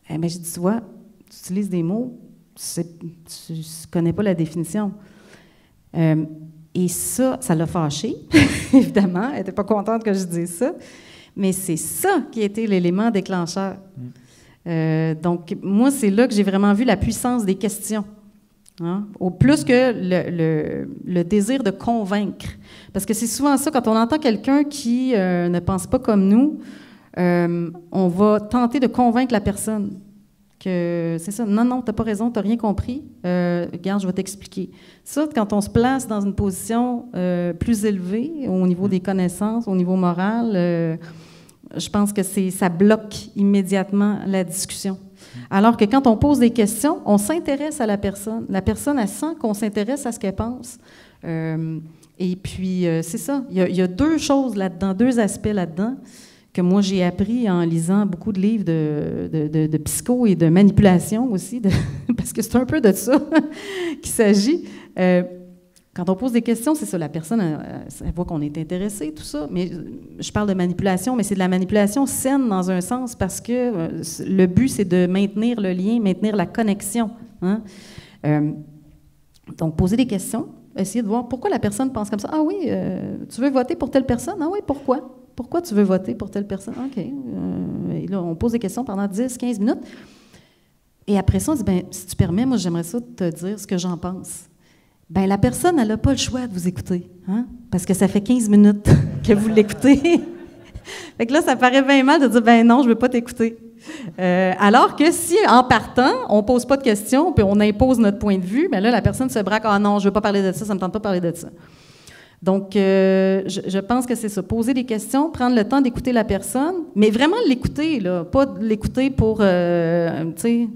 Eh bien, j'ai dit, tu vois, tu utilises des mots, tu ne connais pas la définition. Et ça l'a fâchée, évidemment. Elle n'était pas contente que je dise ça. Mais c'est ça qui a été l'élément déclencheur. Donc, moi, c'est là que j'ai vraiment vu la puissance des questions. Hein? Au plus que le désir de convaincre. Parce que c'est souvent ça, quand on entend quelqu'un qui ne pense pas comme nous, on va tenter de convaincre la personne que c'est ça. Non, tu n'as pas raison, tu n'as rien compris. Regarde, je vais t'expliquer. Ça, quand on se place dans une position plus élevée au niveau des connaissances, au niveau moral, je pense que ça bloque immédiatement la discussion. Alors que quand on pose des questions, on s'intéresse à la personne. La personne, elle sent qu'on s'intéresse à ce qu'elle pense. Et puis, c'est ça. Il y a deux choses là-dedans, deux aspects là-dedans que moi, j'ai appris en lisant beaucoup de livres de psycho et de manipulation aussi, parce que c'est un peu de ça qu'il s'agit. Quand on pose des questions, c'est ça, la personne, elle voit qu'on est intéressé, tout ça, mais je parle de manipulation, mais c'est de la manipulation saine dans un sens, parce que le but, c'est de maintenir le lien, maintenir la connexion. Hein? Donc, poser des questions, essayer de voir pourquoi la personne pense comme ça. Ah oui, tu veux voter pour telle personne? Ah oui, pourquoi? Pourquoi tu veux voter pour telle personne? OK. Et là, on pose des questions pendant 10, 15 minutes. Et après ça, on dit, bien, si tu permets, moi, j'aimerais ça te dire ce que j'en pense. Bien, la personne, elle n'a pas le choix de vous écouter, hein? Parce que ça fait 15 minutes que vous l'écoutez. Fait que là, ça paraît bien mal de dire, ben non, je ne veux pas t'écouter. Alors que si, en partant, on ne pose pas de questions, puis on impose notre point de vue, bien là, la personne se braque, ah non, je ne veux pas parler de ça, ça ne me tente pas de parler de ça. Donc, je pense que c'est ça, poser des questions, prendre le temps d'écouter la personne, mais vraiment l'écouter, là, pas l'écouter pour, tu sais,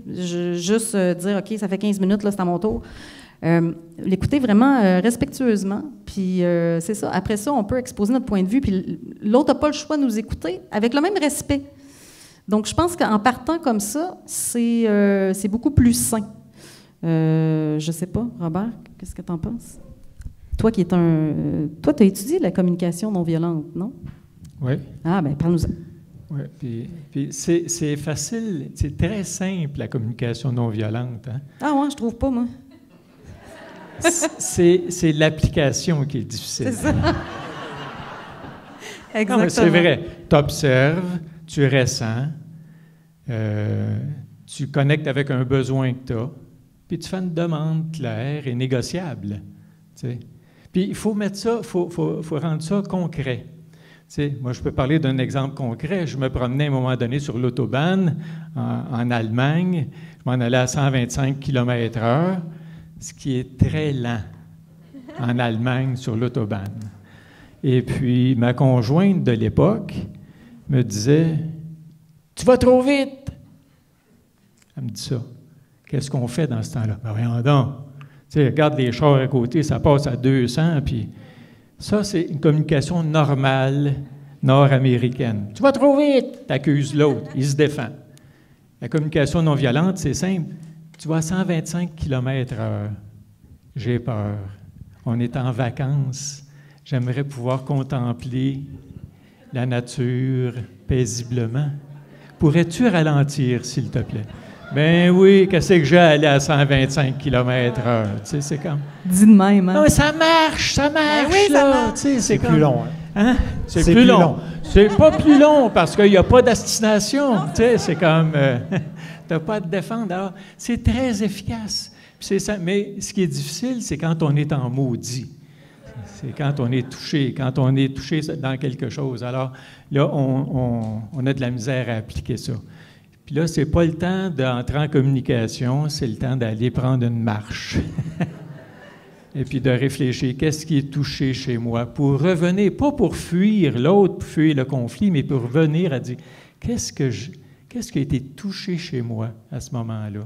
juste dire, OK, ça fait 15 minutes, là, c'est à mon tour. L'écouter vraiment respectueusement, puis c'est ça. Après ça, on peut exposer notre point de vue, puis l'autre n'a pas le choix de nous écouter avec le même respect. Donc, je pense qu'en partant comme ça, c'est beaucoup plus sain. Je ne sais pas, Robert, qu'est-ce que tu en penses? Toi qui es toi, tu as étudié la communication non violente, non? Oui. Ah, bien, parle-nous-en. Oui, puis c'est facile, c'est très simple, la communication non violente. Hein? Ah ouais, je trouve pas, moi. C'est l'application qui est difficile. C'est ça. Exactement. Non, c'est vrai. Tu observes, tu ressens, tu connectes avec un besoin que tu as, puis tu fais une demande claire et négociable. Tu sais. Puis il faut mettre ça, faut rendre ça concret. Tu sais, moi, je peux parler d'un exemple concret. Je me promenais à un moment donné sur l'autobahn en Allemagne. Je m'en allais à 125 km/h, ce qui est très lent en Allemagne sur l'autobahn. Et puis, ma conjointe de l'époque me disait « Tu vas trop vite! » Elle me dit ça. Qu'est-ce qu'on fait dans ce temps-là? Ben voyons donc. Tu sais, regarde les chars à côté, ça passe à 200, puis ça, c'est une communication normale nord-américaine. « Tu vas trop vite! » T'accuses l'autre, il se défend. La communication non violente, c'est simple. Tu vas à 125 km/h. J'ai peur. On est en vacances. J'aimerais pouvoir contempler la nature paisiblement. Pourrais-tu ralentir, s'il te plaît? Ben oui, qu'est-ce que j'ai à aller à 125 km/h? Tu sais, c'est comme... Dis de même, hein? Non, mais ça marche, ben oui, là! Ça marche. Tu sais, c'est comme... plus long, hein? C'est plus long. C'est pas plus long, parce qu'il n'y a pas d'astination. Tu sais, c'est comme... tu n'as pas à te défendre. Alors, c'est très efficace. Puis c'est ça. Mais ce qui est difficile, c'est quand on est en maudit. C'est quand on est touché dans quelque chose. Alors, là, on a de la misère à appliquer ça. Puis là, ce n'est pas le temps d'entrer en communication, c'est le temps d'aller prendre une marche. Et puis de réfléchir, qu'est-ce qui est touché chez moi? Pour revenir, pas pour fuir l'autre, pour fuir le conflit, mais pour revenir à dire, qu'est-ce qui a été touché chez moi à ce moment-là?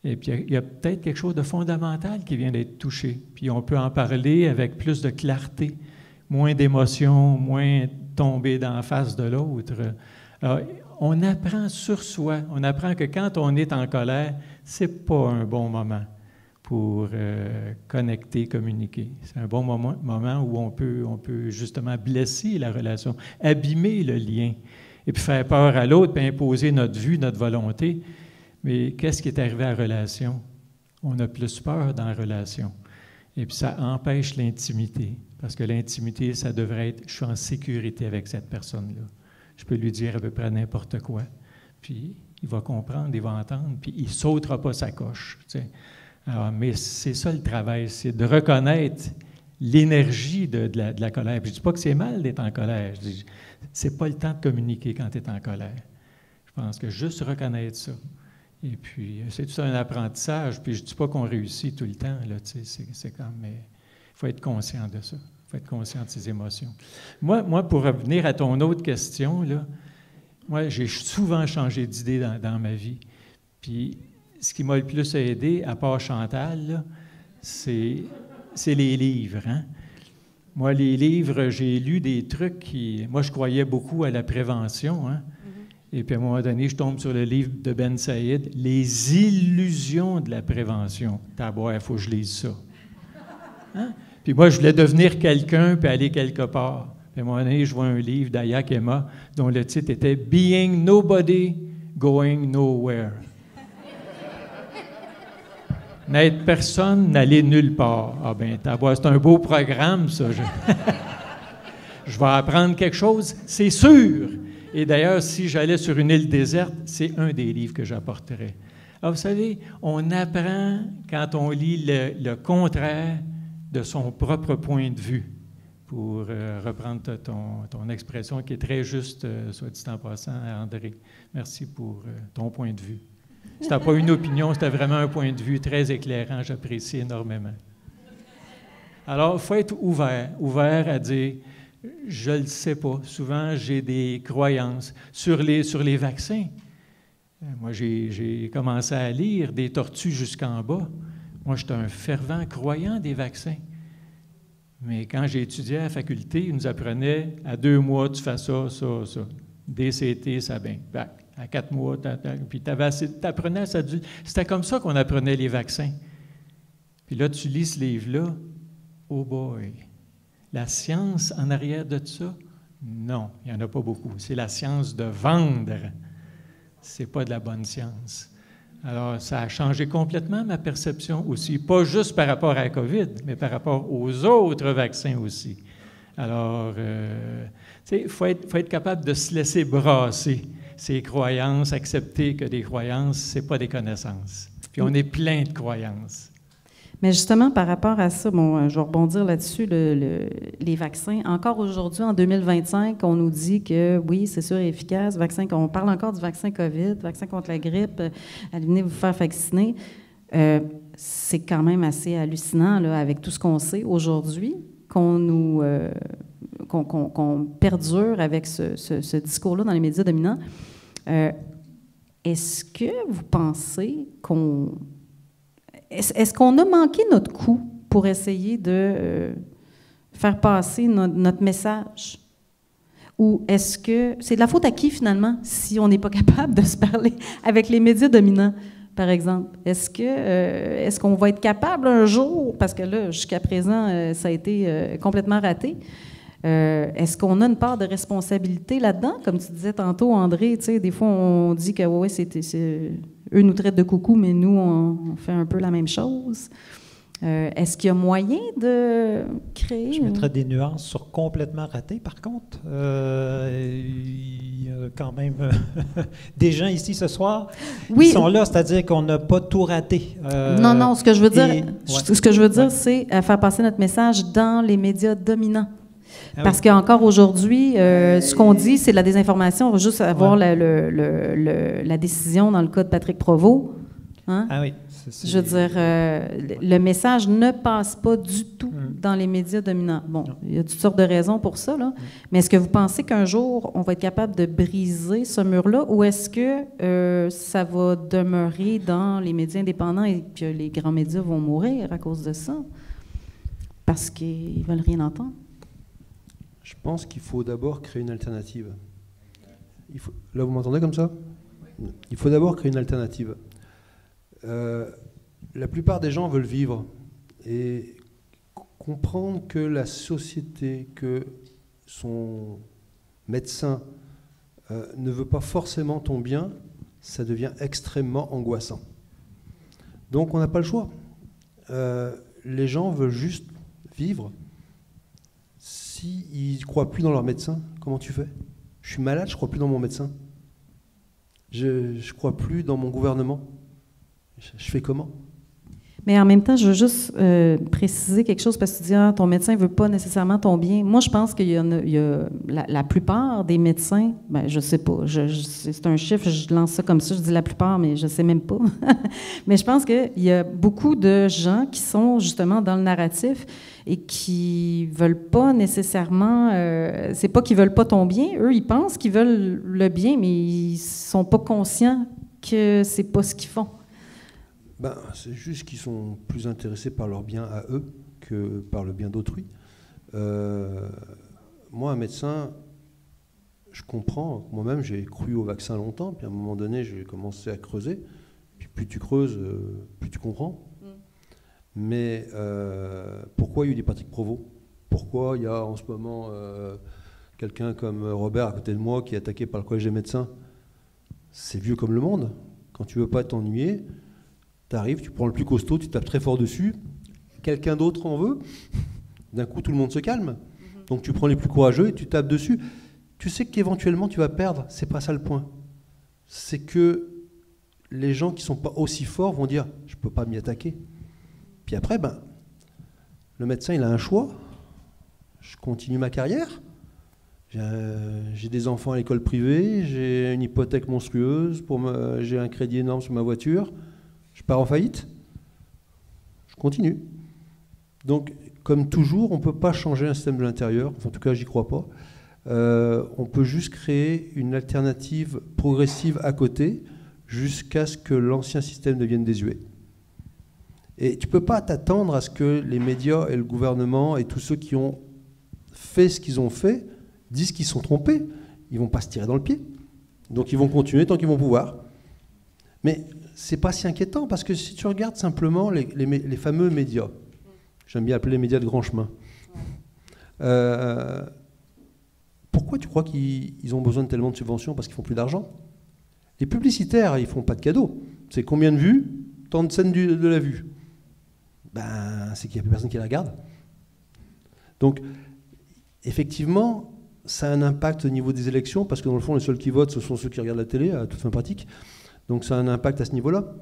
Et puis, il y a peut-être quelque chose de fondamental qui vient d'être touché. Puis, on peut en parler avec plus de clarté, moins d'émotion, moins tomber dans la face de l'autre. Alors, on apprend sur soi. On apprend que quand on est en colère, c'est pas un bon moment pour connecter, communiquer. C'est un bon moment où on peut justement blesser la relation, abîmer le lien, et puis faire peur à l'autre, puis imposer notre vue, notre volonté. Mais qu'est-ce qui est arrivé à la relation? On a plus peur dans la relation. Et puis ça empêche l'intimité, parce que l'intimité, ça devrait être « je suis en sécurité avec cette personne-là ». Je peux lui dire à peu près n'importe quoi, puis il va comprendre, il va entendre, puis il ne sautera pas sa coche, tu sais. Alors, mais c'est ça le travail, c'est de reconnaître l'énergie de la colère. Puis je ne dis pas que c'est mal d'être en colère. Je dis, c'est pas le temps de communiquer quand tu es en colère. Je pense que juste reconnaître ça. Et puis, c'est tout un apprentissage. Puis je ne dis pas qu'on réussit tout le temps, là, tu sais, c'est comme... Mais il faut être conscient de ça. Il faut être conscient de ses émotions. Moi, pour revenir à ton autre question, là, moi, j'ai souvent changé d'idée dans ma vie. Puis... ce qui m'a le plus aidé, à part Chantal, là, c'est les livres. Hein? Moi, les livres, j'ai lu des trucs qui... Moi, je croyais beaucoup à la prévention. Hein? Et puis, à un moment donné, je tombe sur le livre de Ben Saïd, « Les illusions de la prévention ». Taboire, il faut que je lise ça. Hein? Puis moi, je voulais devenir quelqu'un puis aller quelque part. Puis à un moment donné, je vois un livre d'Ayak Emma dont le titre était « Being Nobody, Going Nowhere ». N'être personne, n'aller nulle part. Ah bien, c'est un beau programme, ça. Je vais apprendre quelque chose, c'est sûr. Et d'ailleurs, si j'allais sur une île déserte, c'est un des livres que j'apporterais. Alors, vous savez, on apprend quand on lit le contraire de son propre point de vue, pour reprendre ton expression qui est très juste, soit dit en passant, André. Merci pour ton point de vue. C'était pas une opinion, c'était vraiment un point de vue très éclairant, j'apprécie énormément. Alors, il faut être ouvert à dire, je ne le sais pas. Souvent, j'ai des croyances sur les vaccins. Moi, j'ai commencé à lire des tortues jusqu'en bas. Moi, j'étais un fervent croyant des vaccins. Mais quand j'ai étudié à la faculté, ils nous apprenaient, à 2 mois, tu fais ça, ça, ça. DCT, ça bien. À 4 mois, puis tu apprenais à s'adulte. C'était comme ça qu'on apprenait les vaccins. Puis là, tu lis ce livre-là, oh boy, la science en arrière de ça? Non, il n'y en a pas beaucoup. C'est la science de vendre. C'est pas de la bonne science. Alors, ça a changé complètement ma perception aussi, pas juste par rapport à la COVID, mais par rapport aux autres vaccins aussi. Alors, tu sais, il faut être capable de se laisser brasser ses croyances, accepter que des croyances, ce n'est pas des connaissances. Puis on est plein de croyances. Mais justement, par rapport à ça, bon, je vais rebondir là-dessus, les vaccins. Encore aujourd'hui, en 2025, on nous dit que oui, c'est sûr et efficace. On parle encore du vaccin COVID, vaccin contre la grippe. Allez, venez vous faire vacciner. C'est quand même assez hallucinant, là, avec tout ce qu'on sait aujourd'hui, qu'on perdure avec ce discours-là dans les médias dominants. Est-ce que vous pensez Est-ce qu'on a manqué notre coup pour essayer de faire passer notre message? Ou est-ce que c'est de la faute à qui, finalement, si on n'est pas capable de se parler avec les médias dominants, par exemple? Est-ce qu'on va être capable un jour, parce que là, jusqu'à présent, ça a été complètement raté, est-ce qu'on a une part de responsabilité là-dedans? Comme tu disais tantôt, André, tu sais, des fois, on dit que ouais, eux nous traitent de coucou, mais nous, on fait un peu la même chose. Est-ce qu'il y a moyen de créer... Je mettrais des nuances sur complètement raté, par contre. Il y a quand même des gens ici ce soir qui sont là, c'est-à-dire qu'on n'a pas tout raté. Non, ce que je veux dire, c'est faire passer notre message dans les médias dominants. Parce qu'encore aujourd'hui, ce qu'on dit, c'est de la désinformation. On va juste avoir la décision dans le cas de Patrick Provost. Hein? Ah oui. Je veux dire, le message ne passe pas du tout dans les médias dominants. Bon, il y a toutes sortes de raisons pour ça, là. Mais est-ce que vous pensez qu'un jour, on va être capable de briser ce mur-là, ou est-ce que ça va demeurer dans les médias indépendants et que les grands médias vont mourir à cause de ça? Parce qu'ils ne veulent rien entendre? Je pense qu'il faut d'abord créer une alternative. Là, vous m'entendez comme ça? Il faut d'abord créer une alternative. La plupart des gens veulent vivre et comprendre que la société, que son médecin ne veut pas forcément ton bien, ça devient extrêmement angoissant. Donc on n'a pas le choix. Les gens veulent juste vivre. S'ils ne croient plus dans leur médecin, comment tu fais? Je suis malade, je ne crois plus dans mon médecin. Je ne crois plus dans mon gouvernement. Je fais comment? Mais en même temps, je veux juste préciser quelque chose parce que tu dis ton médecin ne veut pas nécessairement ton bien. Moi, je pense qu'il y a la plupart des médecins, ben, je ne sais pas, c'est un chiffre, je lance ça comme ça, je dis la plupart, mais je ne sais même pas. Mais je pense qu'il y a beaucoup de gens qui sont justement dans le narratif et qui ne veulent pas nécessairement, c'est pas qu'ils ne veulent pas ton bien, eux, ils pensent qu'ils veulent le bien, mais ils ne sont pas conscients que ce n'est pas ce qu'ils font. Ben, c'est juste qu'ils sont plus intéressés par leur bien à eux que par le bien d'autrui. Moi, un médecin, je comprends. Moi-même, j'ai cru au vaccin longtemps, puis à un moment donné, j'ai commencé à creuser. Puis plus tu creuses, plus tu comprends. Mais pourquoi il y a eu des pratiques Provo? Pourquoi il y a en ce moment quelqu'un comme Robert à côté de moi qui est attaqué par le collège des médecins? C'est vieux comme le monde. Quand tu veux pas t'ennuyer, tu arrives, tu prends le plus costaud, tu tapes très fort dessus, quelqu'un d'autre en veut, d'un coup tout le monde se calme. Donc tu prends les plus courageux et tu tapes dessus. Tu sais qu'éventuellement tu vas perdre, c'est pas ça le point. C'est que les gens qui sont pas aussi forts vont dire je peux pas m'y attaquer. Puis après, ben, le médecin il a un choix. Je continue ma carrière. J'ai des enfants à l'école privée, j'ai une hypothèque monstrueuse, j'ai un crédit énorme sur ma voiture. Je pars en faillite, je continue. Donc, comme toujours, on ne peut pas changer un système de l'intérieur, en tout cas, j'y crois pas. On peut juste créer une alternative progressive à côté, jusqu'à ce que l'ancien système devienne désuet. Et tu ne peux pas t'attendre à ce que les médias et le gouvernement et tous ceux qui ont fait ce qu'ils ont fait disent qu'ils sont trompés. Ils ne vont pas se tirer dans le pied. Donc, ils vont continuer tant qu'ils vont pouvoir. Mais c'est pas si inquiétant, parce que si tu regardes simplement les fameux médias, j'aime bien appeler les médias de grand chemin, pourquoi tu crois qu'ils ont besoin de tellement de subventions? Parce qu'ils font plus d'argent. Les publicitaires, ils font pas de cadeaux. C'est combien de vues? Tant de scènes de la vue. Ben, c'est qu'il n'y a plus personne qui la regarde. Donc, effectivement, ça a un impact au niveau des élections, parce que dans le fond, les seuls qui votent, ce sont ceux qui regardent la télé, à toute fin pratique. Donc ça a un impact à ce niveau-là.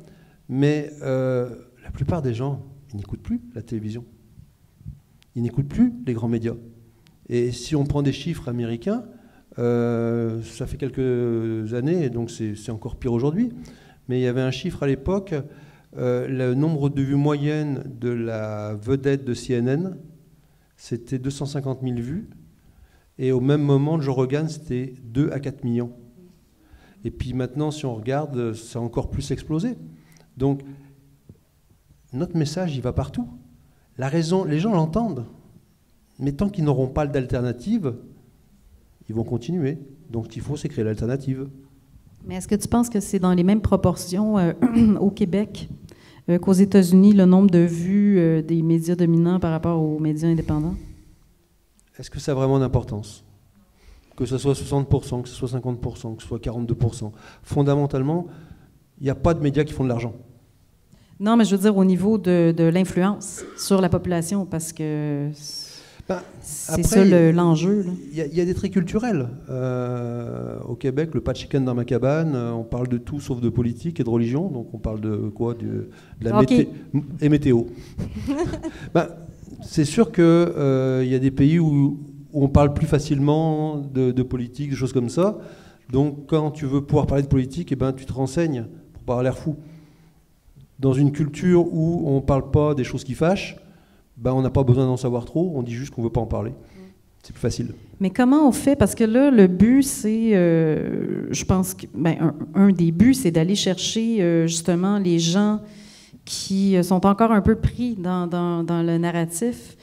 Mais la plupart des gens, ils n'écoutent plus la télévision. Ils n'écoutent plus les grands médias. Et si on prend des chiffres américains, ça fait quelques années, et donc c'est encore pire aujourd'hui, mais il y avait un chiffre à l'époque, le nombre de vues moyennes de la vedette de CNN, c'était 250 000 vues, et au même moment, Joe Rogan, c'était 2 à 4 millions. Et puis maintenant, si on regarde, ça a encore plus explosé. Donc, notre message, il va partout. La raison, les gens l'entendent. Mais tant qu'ils n'auront pas d'alternative, ils vont continuer. Donc, ce qu'il faut, c'est créer l'alternative. Mais est-ce que tu penses que c'est dans les mêmes proportions au Québec qu'aux États-Unis, le nombre de vues des médias dominants par rapport aux médias indépendants? Est-ce que ça a vraiment d'importance? Que ce soit 60%, que ce soit 50%, que ce soit 42%. Fondamentalement, il n'y a pas de médias qui font de l'argent. Non, mais je veux dire au niveau de l'influence sur la population, parce que c'est ça l'enjeu. Il y a des traits culturels. Au Québec, le pas de chicken dans ma cabane, on parle de tout sauf de politique et de religion. Donc on parle de quoi? De la météo. C'est sûr qu'il y a des pays où on parle plus facilement de politique, de choses comme ça. Donc quand tu veux pouvoir parler de politique, eh ben, tu te renseignes pour pas avoir l'air fou. Dans une culture où on ne parle pas des choses qui fâchent, ben, on n'a pas besoin d'en savoir trop, on dit juste qu'on ne veut pas en parler. C'est plus facile. Mais comment on fait? Parce que là, le but, c'est, je pense que un des buts, c'est d'aller chercher justement les gens qui sont encore un peu pris dans le narratif.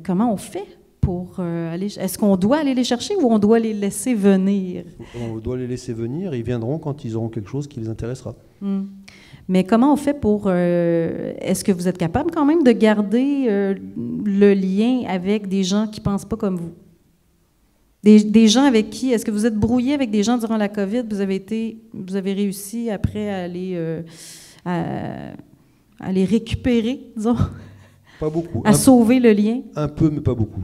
Comment on fait pour aller... Est-ce qu'on doit aller les chercher ou on doit les laisser venir? On doit les laisser venir, ils viendront quand ils auront quelque chose qui les intéressera. Mais comment on fait pour... est-ce que vous êtes capable quand même de garder le lien avec des gens qui ne pensent pas comme vous? Des gens avec qui... Est-ce que vous êtes brouillé avec des gens durant la COVID? Vous avez réussi après à les récupérer, disons? Pas beaucoup. À sauver le lien? Un peu, mais pas beaucoup.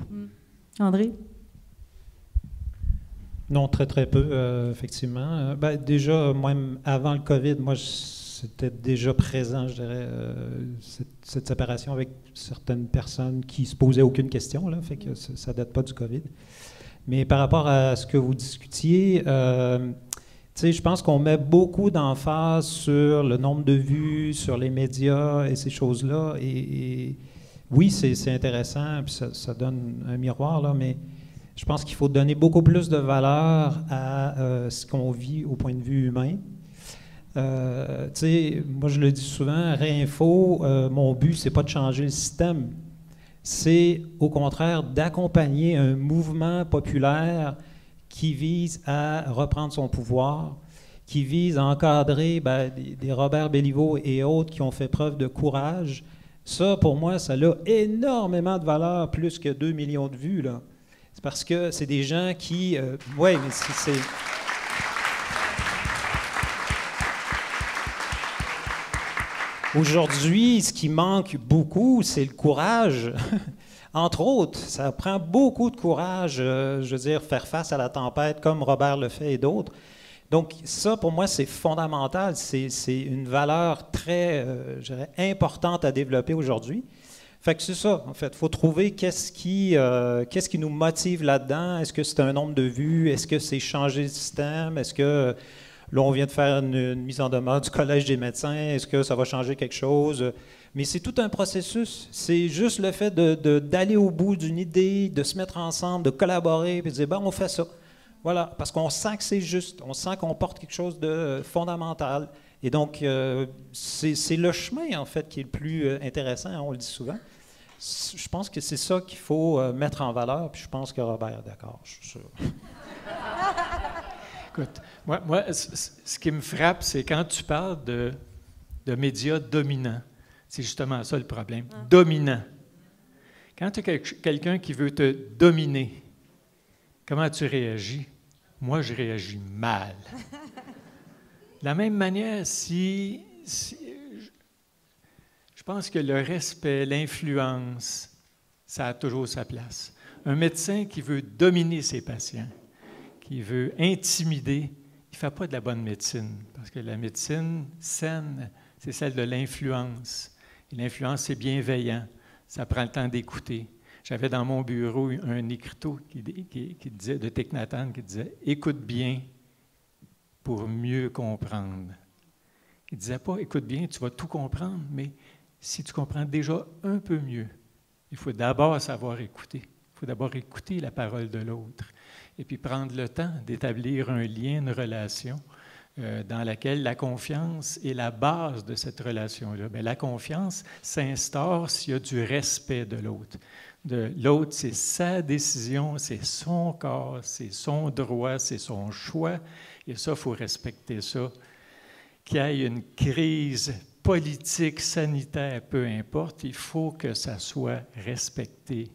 André? Non, très, très peu, effectivement. Déjà, même avant le COVID, moi, c'était déjà présent, je dirais, cette séparation avec certaines personnes qui ne se posaient aucune question, là, fait que ça ne date pas du COVID. Mais par rapport à ce que vous discutiez, je pense qu'on met beaucoup d'emphase sur le nombre de vues, sur les médias et ces choses-là. Et oui, c'est intéressant, puis ça donne un miroir, là, mais je pense qu'il faut donner beaucoup plus de valeur à ce qu'on vit au point de vue humain. Moi, je le dis souvent, Réinfo, mon but, c'est pas de changer le système. C'est, au contraire, d'accompagner un mouvement populaire qui vise à reprendre son pouvoir, qui vise à encadrer des Robert Béliveau et autres qui ont fait preuve de courage. Ça, pour moi, ça a énormément de valeur, plus que 2 millions de vues, là. C'est parce que c'est des gens qui... oui, mais c'est... Aujourd'hui, ce qui manque beaucoup, c'est le courage. Entre autres, ça prend beaucoup de courage, je veux dire, faire face à la tempête comme Robert le fait et d'autres. Donc ça, pour moi, c'est fondamental. C'est une valeur très, je dirais, importante à développer aujourd'hui. Fait que c'est ça, en fait. Il faut trouver qu'est-ce qui nous motive là-dedans. Est-ce que c'est un nombre de vues? Est-ce que c'est changer le système? Est-ce que... Là, on vient de faire une mise en demeure du Collège des médecins. Est-ce que ça va changer quelque chose? Mais c'est tout un processus. C'est juste le fait d'aller au bout d'une idée, de se mettre ensemble, de collaborer, puis de dire, on fait ça. Voilà, parce qu'on sent que c'est juste. On sent qu'on porte quelque chose de fondamental. Et donc, c'est le chemin, en fait, qui est le plus intéressant, on le dit souvent. Je pense que c'est ça qu'il faut mettre en valeur, puis je pense que Robert est d'accord, je suis sûr. Écoute, moi, ce qui me frappe, c'est quand tu parles de médias dominants. C'est justement ça le problème. Dominant. Quand tu as quelqu'un qui veut te dominer, comment tu réagis? Moi, je réagis mal. De la même manière, je pense que le respect, l'influence, ça a toujours sa place. Un médecin qui veut dominer ses patients, qui veut intimider, il ne fait pas de la bonne médecine. Parce que la médecine saine, c'est celle de l'influence. Et l'influence, c'est bienveillant. Ça prend le temps d'écouter. J'avais dans mon bureau un écriteau qui disait, de Thich Nhat Hanh, qui disait « Écoute bien pour mieux comprendre ». Il ne disait pas « Écoute bien, tu vas tout comprendre », mais si tu comprends déjà un peu mieux, il faut d'abord savoir écouter. Il faut d'abord écouter la parole de l'autre. Et puis prendre le temps d'établir un lien, une relation dans laquelle la confiance est la base de cette relation-là. Bien, la confiance s'instaure s'il y a du respect de l'autre. L'autre, c'est sa décision, c'est son corps, c'est son droit, c'est son choix. Et ça, il faut respecter ça. Qu'il y ait une crise politique, sanitaire, peu importe, il faut que ça soit respecté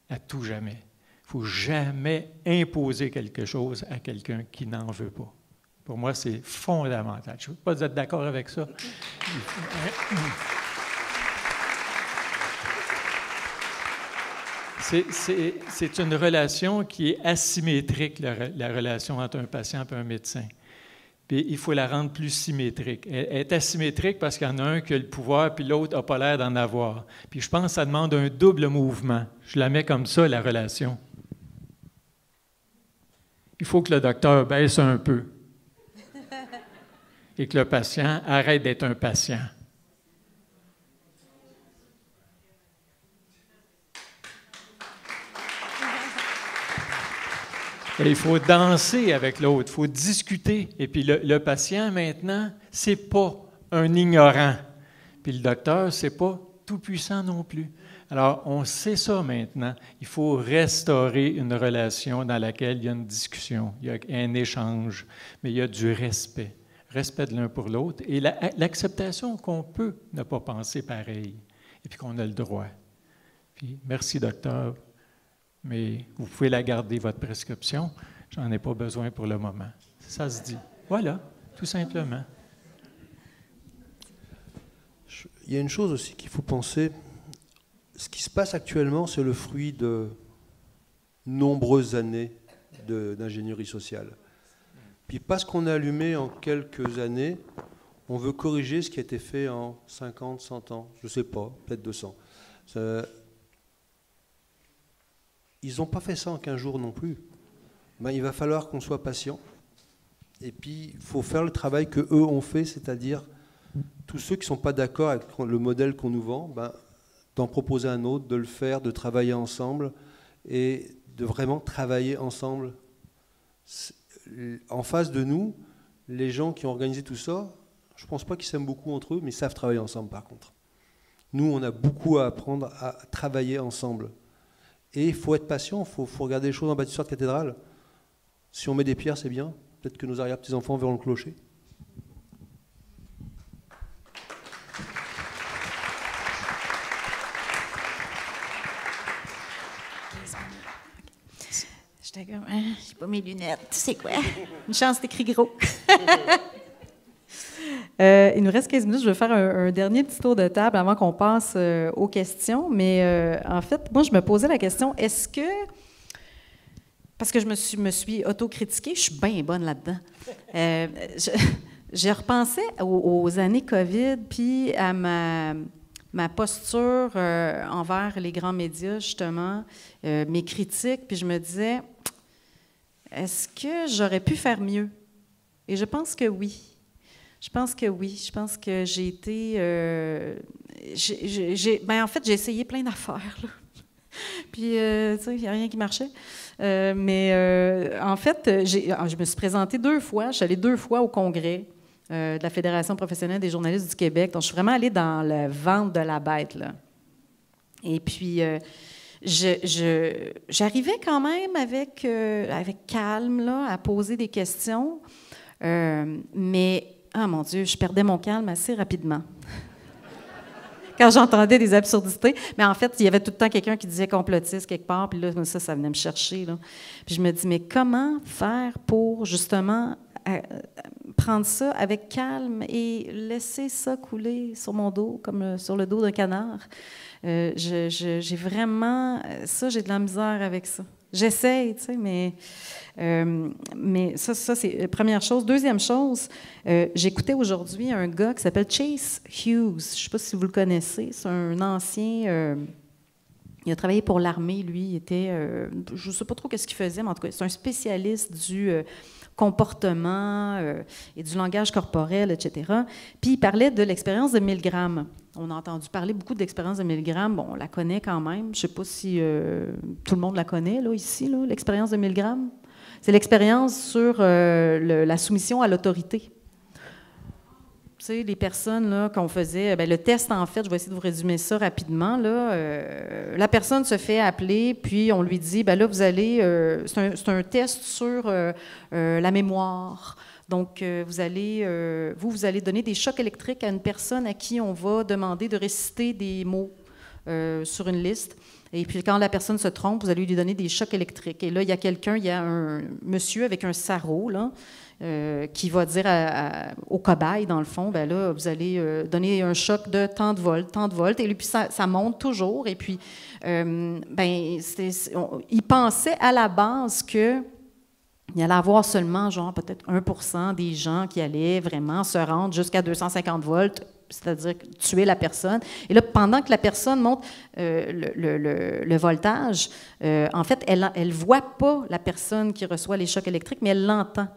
à tout jamais. Il ne faut jamais imposer quelque chose à quelqu'un qui n'en veut pas. Pour moi, c'est fondamental. Je ne sais pas si vous êtes d'accord avec ça. C'est une relation qui est asymétrique, la relation entre un patient et un médecin. Puis il faut la rendre plus symétrique. Elle est asymétrique parce qu'il y en a un qui a le pouvoir, puis l'autre n'a pas l'air d'en avoir. Puis je pense que ça demande un double mouvement. Je la mets comme ça, la relation. Il faut que le docteur baisse un peu et que le patient arrête d'être un patient. Et il faut danser avec l'autre, il faut discuter. Et puis le patient, maintenant, ce n'est pas un ignorant. Puis le docteur, ce n'est pas tout puissant non plus. Alors, on sait ça maintenant. Il faut restaurer une relation dans laquelle il y a une discussion, il y a un échange, mais il y a du respect. Respect de l'un pour l'autre et l'acceptation qu'on peut ne pas penser pareil et puis qu'on a le droit. Puis, merci, docteur, mais vous pouvez la garder, votre prescription. J'en ai pas besoin pour le moment. Ça se dit. Voilà, tout simplement. Il y a une chose aussi qu'il faut penser. Ce qui se passe actuellement, c'est le fruit de nombreuses années d'ingénierie sociale. Puis parce qu'on a allumé en quelques années, on veut corriger ce qui a été fait en 50, 100 ans, je ne sais pas, peut-être 200. Ils n'ont pas fait ça en 15 jours non plus. Ben, il va falloir qu'on soit patient. Et puis, il faut faire le travail qu'eux ont fait, c'est-à-dire tous ceux qui ne sont pas d'accord avec le modèle qu'on nous vend, ben, d'en proposer un autre, de le faire, de travailler ensemble et de vraiment travailler ensemble. En face de nous, les gens qui ont organisé tout ça, je ne pense pas qu'ils s'aiment beaucoup entre eux, mais ils savent travailler ensemble par contre. Nous, on a beaucoup à apprendre à travailler ensemble. Et il faut être patient, il faut regarder les choses en bâtisseur de cathédrale. Si on met des pierres, c'est bien. Peut-être que nos arrière-petits-enfants verront le clocher. J'étais comme, j'ai pas mes lunettes, tu sais quoi? Une chance, t'écris gros. Il nous reste 15 minutes. Je vais faire un dernier petit tour de table avant qu'on passe aux questions. Mais en fait, moi, je me posais la question, est-ce que... Parce que je me suis autocritiquée, je suis bien bonne là-dedans. J'ai repensé aux années COVID, puis à ma posture envers les grands médias, justement, mes critiques, puis je me disais, est-ce que j'aurais pu faire mieux? Et je pense que oui. Je pense que oui. Je pense que j'ai été... en fait, j'ai essayé plein d'affaires, là. Puis, tu sais, il n'y a rien qui marchait. En fait, je me suis présentée 2 fois. Je suis allée 2 fois au congrès de la Fédération professionnelle des journalistes du Québec. Donc, je suis vraiment allée dans le ventre de la bête, là. Et puis, j'arrivais quand même avec calme, là, à poser des questions. Mais, ah mon Dieu, je perdais mon calme assez rapidement. Quand j'entendais des absurdités. Mais en fait, il y avait tout le temps quelqu'un qui disait complotiste quelque part, puis là, ça venait me chercher, là. Puis je me dis, mais comment faire pour, justement, prendre ça avec calme et laisser ça couler sur mon dos, comme sur le dos d'un canard? J'ai vraiment... Ça, j'ai de la misère avec ça. J'essaye, tu sais, mais ça c'est la première chose. Deuxième chose, j'écoutais aujourd'hui un gars qui s'appelle Chase Hughes. Je ne sais pas si vous le connaissez. C'est un ancien... il a travaillé pour l'armée, lui. Il était... je ne sais pas trop ce qu'il faisait, mais en tout cas, c'est un spécialiste du comportement et du langage corporel, etc. Puis il parlait de l'expérience de Milgram. On a entendu parler beaucoup de l'expérience de Milgram. Bon, on la connaît quand même. Je ne sais pas si tout le monde la connaît, là, ici, là, l'expérience de Milgram. C'est l'expérience sur la soumission à l'autorité. Tu sais, les personnes là, qu'on faisait... le test, en fait, je vais essayer de vous résumer ça rapidement. Là, la personne se fait appeler, puis on lui dit, là, vous allez... c'est un test sur la mémoire. Donc, vous allez donner des chocs électriques à une personne à qui on va demander de réciter des mots sur une liste. Et puis, quand la personne se trompe, vous allez lui donner des chocs électriques. Et là, il y a un monsieur avec un sarrau, là, qui va dire au cobaye, dans le fond, là, vous allez donner un choc de tant de volts. Et puis, ça monte toujours. Et puis, il pensait à la base que il allait avoir seulement, genre, peut-être 1% des gens qui allaient vraiment se rendre jusqu'à 250 volts, c'est-à-dire tuer la personne. Et là, pendant que la personne monte le voltage, en fait, elle ne voit pas la personne qui reçoit les chocs électriques, mais elle l'entend.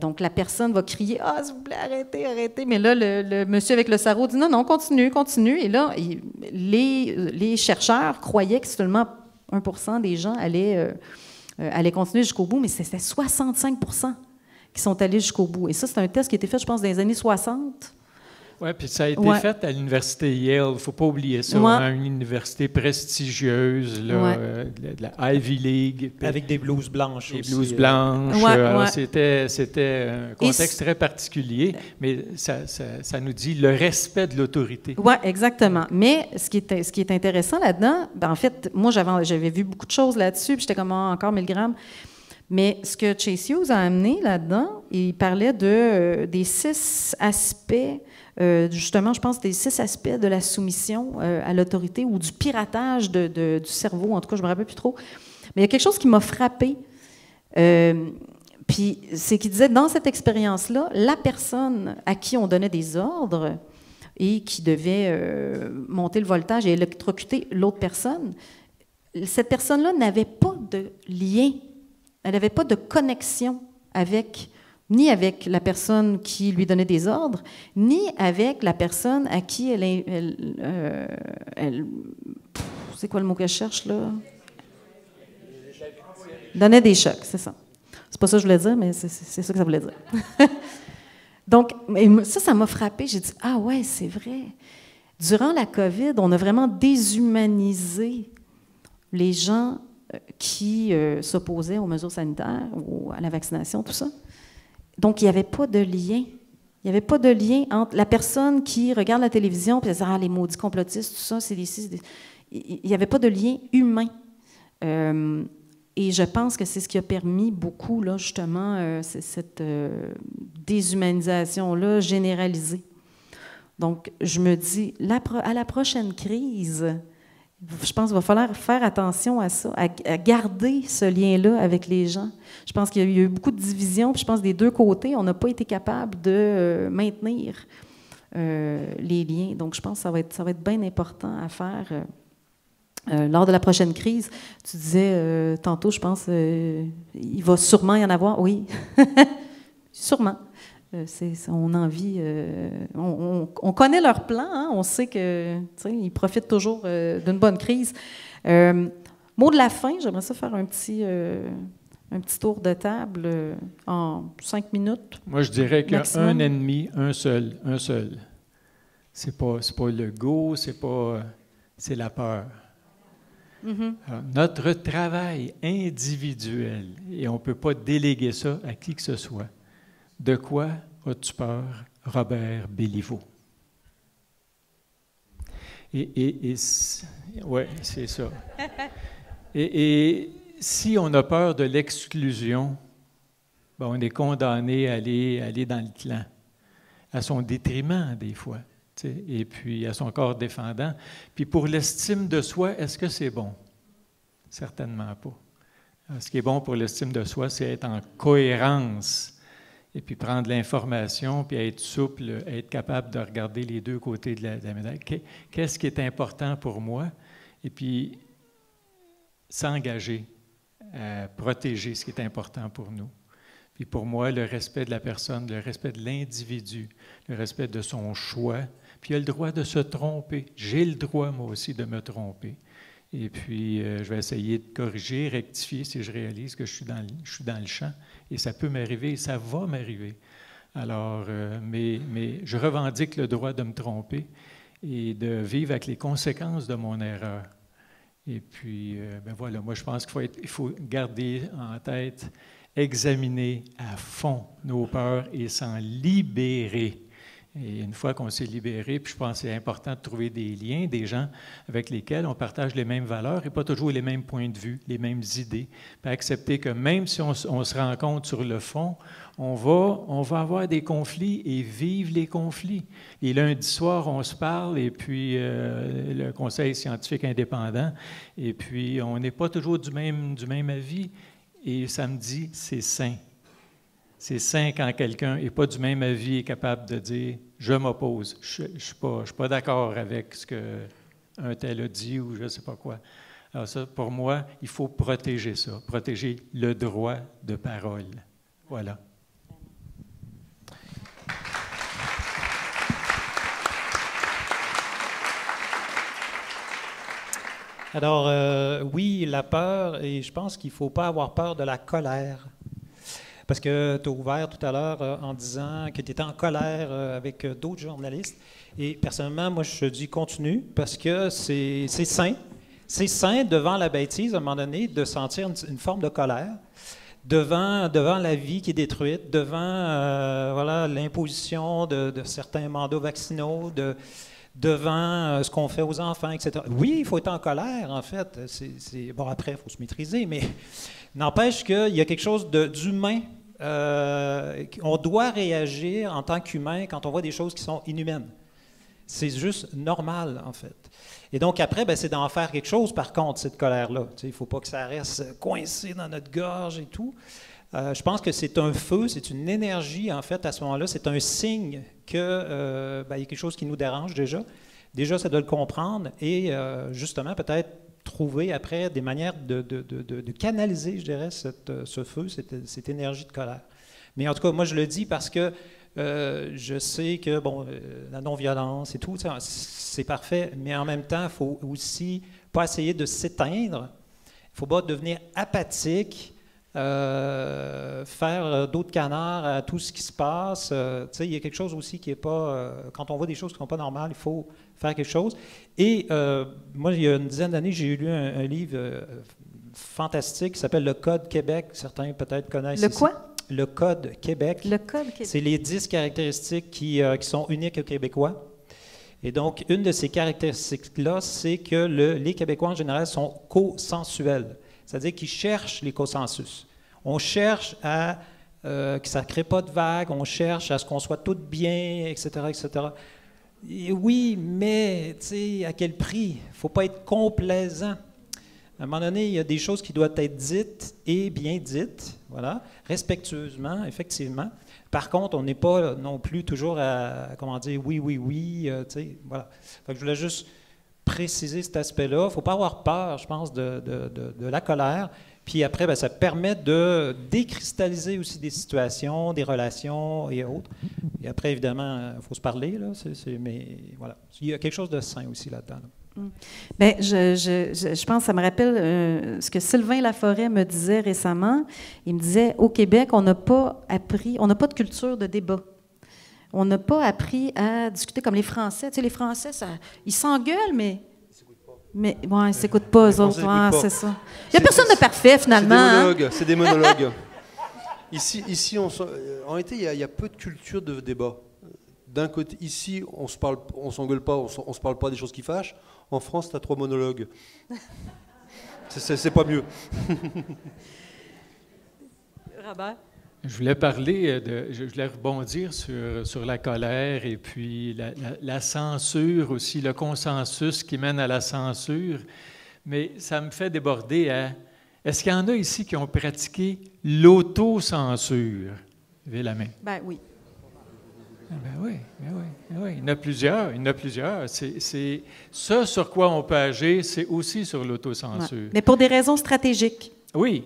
Donc, la personne va crier « Ah, s'il vous plaît, arrêtez, arrêtez ». Mais là, le monsieur avec le sarrau dit « Non, non, continue, continue ». Et là, les chercheurs croyaient que seulement 1% des gens allaient continuer jusqu'au bout, mais c'était 65% qui sont allés jusqu'au bout. Et ça, c'est un test qui a été fait, je pense, dans les années 60. Oui, puis ça a été Ouais. fait à l'université Yale, il ne faut pas oublier ça, Ouais. hein, une université prestigieuse, là, Ouais. de la Ivy League. Puis Avec des blouses blanches les aussi. blouses blanches. Ouais, Alors, ouais. c'était un contexte très particulier, mais ça nous dit le respect de l'autorité. Oui, exactement. Mais ce qui est intéressant là-dedans, ben, en fait, moi, j'avais vu beaucoup de choses là-dessus, puis j'étais comme encore 1000 grammes. Mais ce que Chase Hughes a amené là-dedans, il parlait des 6 aspects, justement, je pense, des 6 aspects de la soumission à l'autorité ou du piratage du cerveau, en tout cas, je ne me rappelle plus trop. Mais il y a quelque chose qui m'a frappée. Puis c'est qu'il disait, dans cette expérience-là, la personne à qui on donnait des ordres et qui devait monter le voltage et électrocuter l'autre personne, cette personne-là n'avait pas de lien, elle n'avait pas de connexion ni avec la personne qui lui donnait des ordres, ni avec la personne à qui c'est quoi le mot que je cherche là? Donnait des chocs, c'est ça. C'est pas ça que je voulais dire, mais c'est ça que ça voulait dire. Donc, ça m'a frappée. J'ai dit, ah ouais, c'est vrai. Durant la COVID, on a vraiment déshumanisé les gens qui s'opposaient aux mesures sanitaires ou à la vaccination, tout ça. Donc, il n'y avait pas de lien. Il n'y avait pas de lien entre la personne qui regarde la télévision et elle dit, ah, les maudits complotistes, tout ça, c'est des... Il n'y avait pas de lien humain. Et je pense que c'est ce qui a permis beaucoup, là, justement, cette déshumanisation-là généralisée. Donc, je me dis, à la prochaine crise, je pense qu'il va falloir faire attention à ça, à garder ce lien-là avec les gens. Je pense qu'il y a eu beaucoup de divisions, puis je pense que des deux côtés, on n'a pas été capable de maintenir les liens. Donc, je pense que ça va être bien important à faire lors de la prochaine crise. Tu disais tantôt, je pense, il va sûrement y en avoir. Oui, sûrement. On a envie, on connaît leur plan, hein, on sait qu'ils profitent toujours d'une bonne crise. Mot de la fin, j'aimerais ça faire un petit tour de table en 5 minutes. Moi, je dirais qu'un maximum. ennemi, un seul. C'est pas le go, c'est la peur. Mm-hmm. Alors, notre travail individuel, et on ne peut pas déléguer ça à qui que ce soit. De quoi as-tu peur, Robert Béliveau? Oui, c'est ça. Et si on a peur de l'exclusion, ben on est condamné à aller dans le clan, à son détriment des fois, et puis à son corps défendant. Puis pour l'estime de soi, est-ce que c'est bon? Certainement pas. Alors, ce qui est bon pour l'estime de soi, c'est être en cohérence et puis prendre l'information, puis être souple, être capable de regarder les deux côtés de la médaille. Qu'est-ce qui est important pour moi? Et puis s'engager à protéger ce qui est important pour nous. Puis pour moi, le respect de la personne, le respect de l'individu, le respect de son choix, puis il a le droit de se tromper. J'ai le droit, moi aussi, de me tromper. Et puis, je vais essayer de corriger, rectifier si je réalise que je suis dans le champ. Et ça peut m'arriver, et ça va m'arriver. Alors, mais je revendique le droit de me tromper et de vivre avec les conséquences de mon erreur. Et puis, ben voilà, moi, je pense qu'il faut garder en tête, examiner à fond nos peurs et s'en libérer. Et une fois qu'on s'est libéré, puis je pense que c'est important de trouver des liens, des gens avec lesquels on partage les mêmes valeurs et pas toujours les mêmes points de vue, les mêmes idées. Puis accepter que même si on se rencontre sur le fond, on va avoir des conflits et vivre les conflits. Et lundi soir, on se parle, et puis le Conseil scientifique indépendant, et puis on n'est pas toujours du même avis. Et samedi, c'est sain. C'est sain quand quelqu'un n'est pas du même avis et est capable de dire « je m'oppose, je ne suis pas d'accord avec ce qu'un tel a dit » ou je ne sais pas quoi. Alors ça, pour moi, il faut protéger ça, protéger le droit de parole. Voilà. Alors, oui, la peur, et je pense qu'il ne faut pas avoir peur de la colère. parce que tu as ouvert tout à l'heure en disant que tu étais en colère avec d'autres journalistes. Et personnellement, moi, je dis continue, parce que c'est sain. C'est sain, devant la bêtise, à un moment donné, de sentir une forme de colère devant la vie qui est détruite, devant voilà, l'imposition de certains mandats vaccinaux, devant ce qu'on fait aux enfants, etc. Oui, il faut être en colère, en fait. Bon, après, il faut se maîtriser, mais n'empêche qu'il y a quelque chose d'humain. On doit réagir en tant qu'humain quand on voit des choses qui sont inhumaines. C'est juste normal, en fait. Et donc, après, c'est d'en faire quelque chose, par contre, cette colère-là. Il ne faut pas que ça reste coincé dans notre gorge et tout. Je pense que c'est un feu, c'est une énergie, en fait, à ce moment-là. C'est un signe qu'il y a quelque chose qui nous dérange déjà. Déjà, ça doit le comprendre et, justement, peut-être trouver, après, des manières de canaliser, je dirais, ce feu, cette énergie de colère. Mais en tout cas, moi, je le dis parce que je sais que, la non-violence et tout, c'est parfait, mais en même temps, il ne faut aussi pas essayer de s'éteindre. Il ne faut pas devenir apathique, faire d'autres canards à tout ce qui se passe. Il y a quelque chose aussi qui n'est pas... quand on voit des choses qui ne sont pas normales, il faut faire quelque chose. Et moi, il y a une dizaine d'années, j'ai lu un livre fantastique qui s'appelle « Le Code Québec ». Certains peut-être connaissent. Le quoi? Le Code Québec. Le Code Québec. C'est les 10 caractéristiques qui sont uniques aux Québécois. Et donc, une de ces caractéristiques-là, c'est que les Québécois, en général, sont consensuels. C'est-à-dire qu'ils cherchent les consensus. On cherche à que ça ne crée pas de vagues, on cherche à ce qu'on soit tous bien, etc., etc. Et oui, mais, tu sais, à quel prix? Il ne faut pas être complaisant. À un moment donné, il y a des choses qui doivent être dites et bien dites, voilà, respectueusement, effectivement. Par contre, on n'est pas non plus toujours à, comment dire, oui, tu sais, voilà. Fait que je voulais juste préciser cet aspect-là. Il ne faut pas avoir peur, je pense, de la colère. Puis après, ça permet de décristalliser aussi des situations, des relations et autres. Et après, évidemment, il faut se parler, là, mais voilà. Il y a quelque chose de sain aussi là-dedans. Là. Bien, je pense, ça me rappelle ce que Sylvain Laforêt me disait récemment. Il me disait, au Québec, on n'a pas de culture de débat. On n'a pas appris à discuter comme les Français. Tu sais, les Français, ils s'engueulent, mais ouais, ils ne s'écoutent pas, eux autres. Ouais, c'est ça. Il n'y a personne de parfait, finalement. C'est des monologues. Ici en réalité, il y a peu de culture de débat. D'un côté, ici, on s'engueule pas, on se parle pas des choses qui fâchent. En France, tu as 3 monologues. C'est pas mieux. Robert? Je voulais parler, je voulais rebondir sur la colère et puis la censure aussi, le consensus qui mène à la censure. Mais ça me fait déborder à... Est-ce qu'il y en a ici qui ont pratiqué l'autocensure? Levez la main. Ben oui. Ben oui. Il y en a plusieurs. C'est ça sur quoi on peut agir, c'est aussi sur l'autocensure. Ouais. Mais pour des raisons stratégiques. Oui.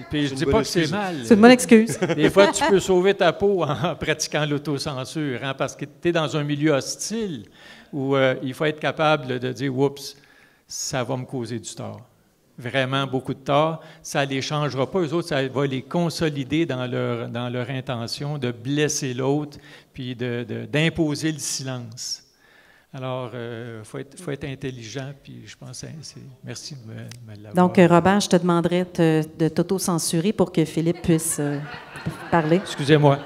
Puis je ne dis pas que c'est mal. C'est une bonne excuse. Des fois, tu peux sauver ta peau en pratiquant l'autocensure, parce que tu es dans un milieu hostile où il faut être capable de dire « Oups, ça va me causer du tort. » Vraiment beaucoup de tort. Ça ne les changera pas. Eux autres, ça va les consolider dans leur intention de blesser l'autre puis d'imposer le silence. Alors, faut être intelligent, puis je pense que c'est... Merci de me l'avoir. Donc, Robert, je te demanderais de t'auto-censurer pour que Philippe puisse parler. Excusez-moi.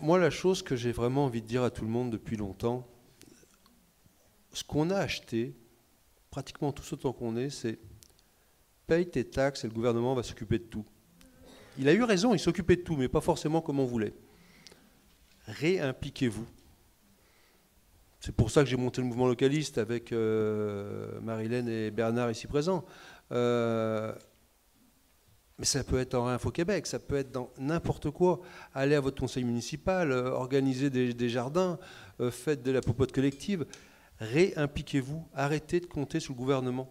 Moi, la chose que j'ai vraiment envie de dire à tout le monde depuis longtemps, ce qu'on a acheté, pratiquement tout ce temps qu'on est, c'est paye tes taxes et le gouvernement va s'occuper de tout. Il a eu raison, il s'occupait de tout, mais pas forcément comme on voulait. Réimpliquez-vous. C'est pour ça que j'ai monté le mouvement localiste avec Marilène et Bernard ici présents. Mais ça peut être en Réinfo Québec, ça peut être dans n'importe quoi. Allez à votre conseil municipal, organisez des jardins, faites de la popote collective. Réimpliquez-vous, arrêtez de compter sur le gouvernement.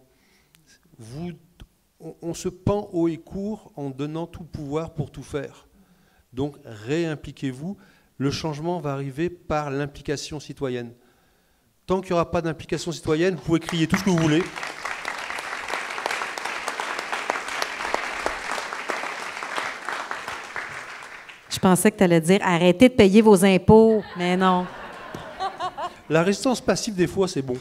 On se pend haut et court en donnant tout pouvoir pour tout faire. Donc réimpliquez-vous, le changement va arriver par l'implication citoyenne. Tant qu'il n'y aura pas d'implication citoyenne, vous pouvez crier tout ce que vous voulez. Je pensais que tu allais dire « Arrêtez de payer vos impôts », mais non. La résistance passive, des fois, c'est bon.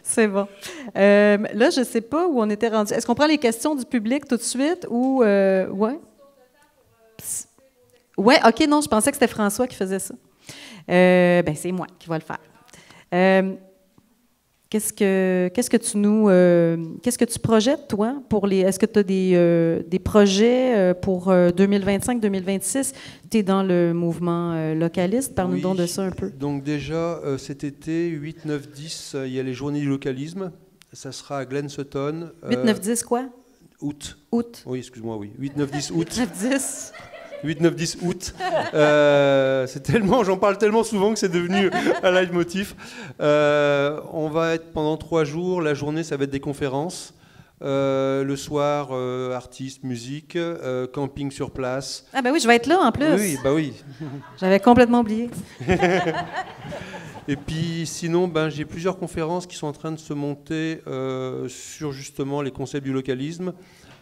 C'est bon. Là, je ne sais pas où on était rendu. Est-ce qu'on prend les questions du public tout de suite ou... ouais? Ouais, OK, non, je pensais que c'était François qui faisait ça. Ben, c'est moi qui vais le faire. Qu'est-ce que tu projettes, toi, pour les... Est-ce que tu as des projets pour 2025-2026? Tu es dans le mouvement localiste. Parle-nous donc de ça un peu. Donc déjà, cet été, 8, 9, 10, il y a les journées du localisme. Ça sera à Glen Sutton. 8, 9, 10 quoi? Août. Août. Oui, excuse-moi, oui. 8, 9, 10 août. 9, 10. 8, 9, 10 août. C'est tellement, j'en parle tellement souvent que c'est devenu un leitmotiv. On va être pendant 3 jours. La journée, ça va être des conférences. Le soir, artistes, musique, camping sur place. Ah ben oui, je vais être là en plus. Oui, bah oui. J'avais complètement oublié. Et puis sinon, j'ai plusieurs conférences qui sont en train de se monter sur justement les concepts du localisme.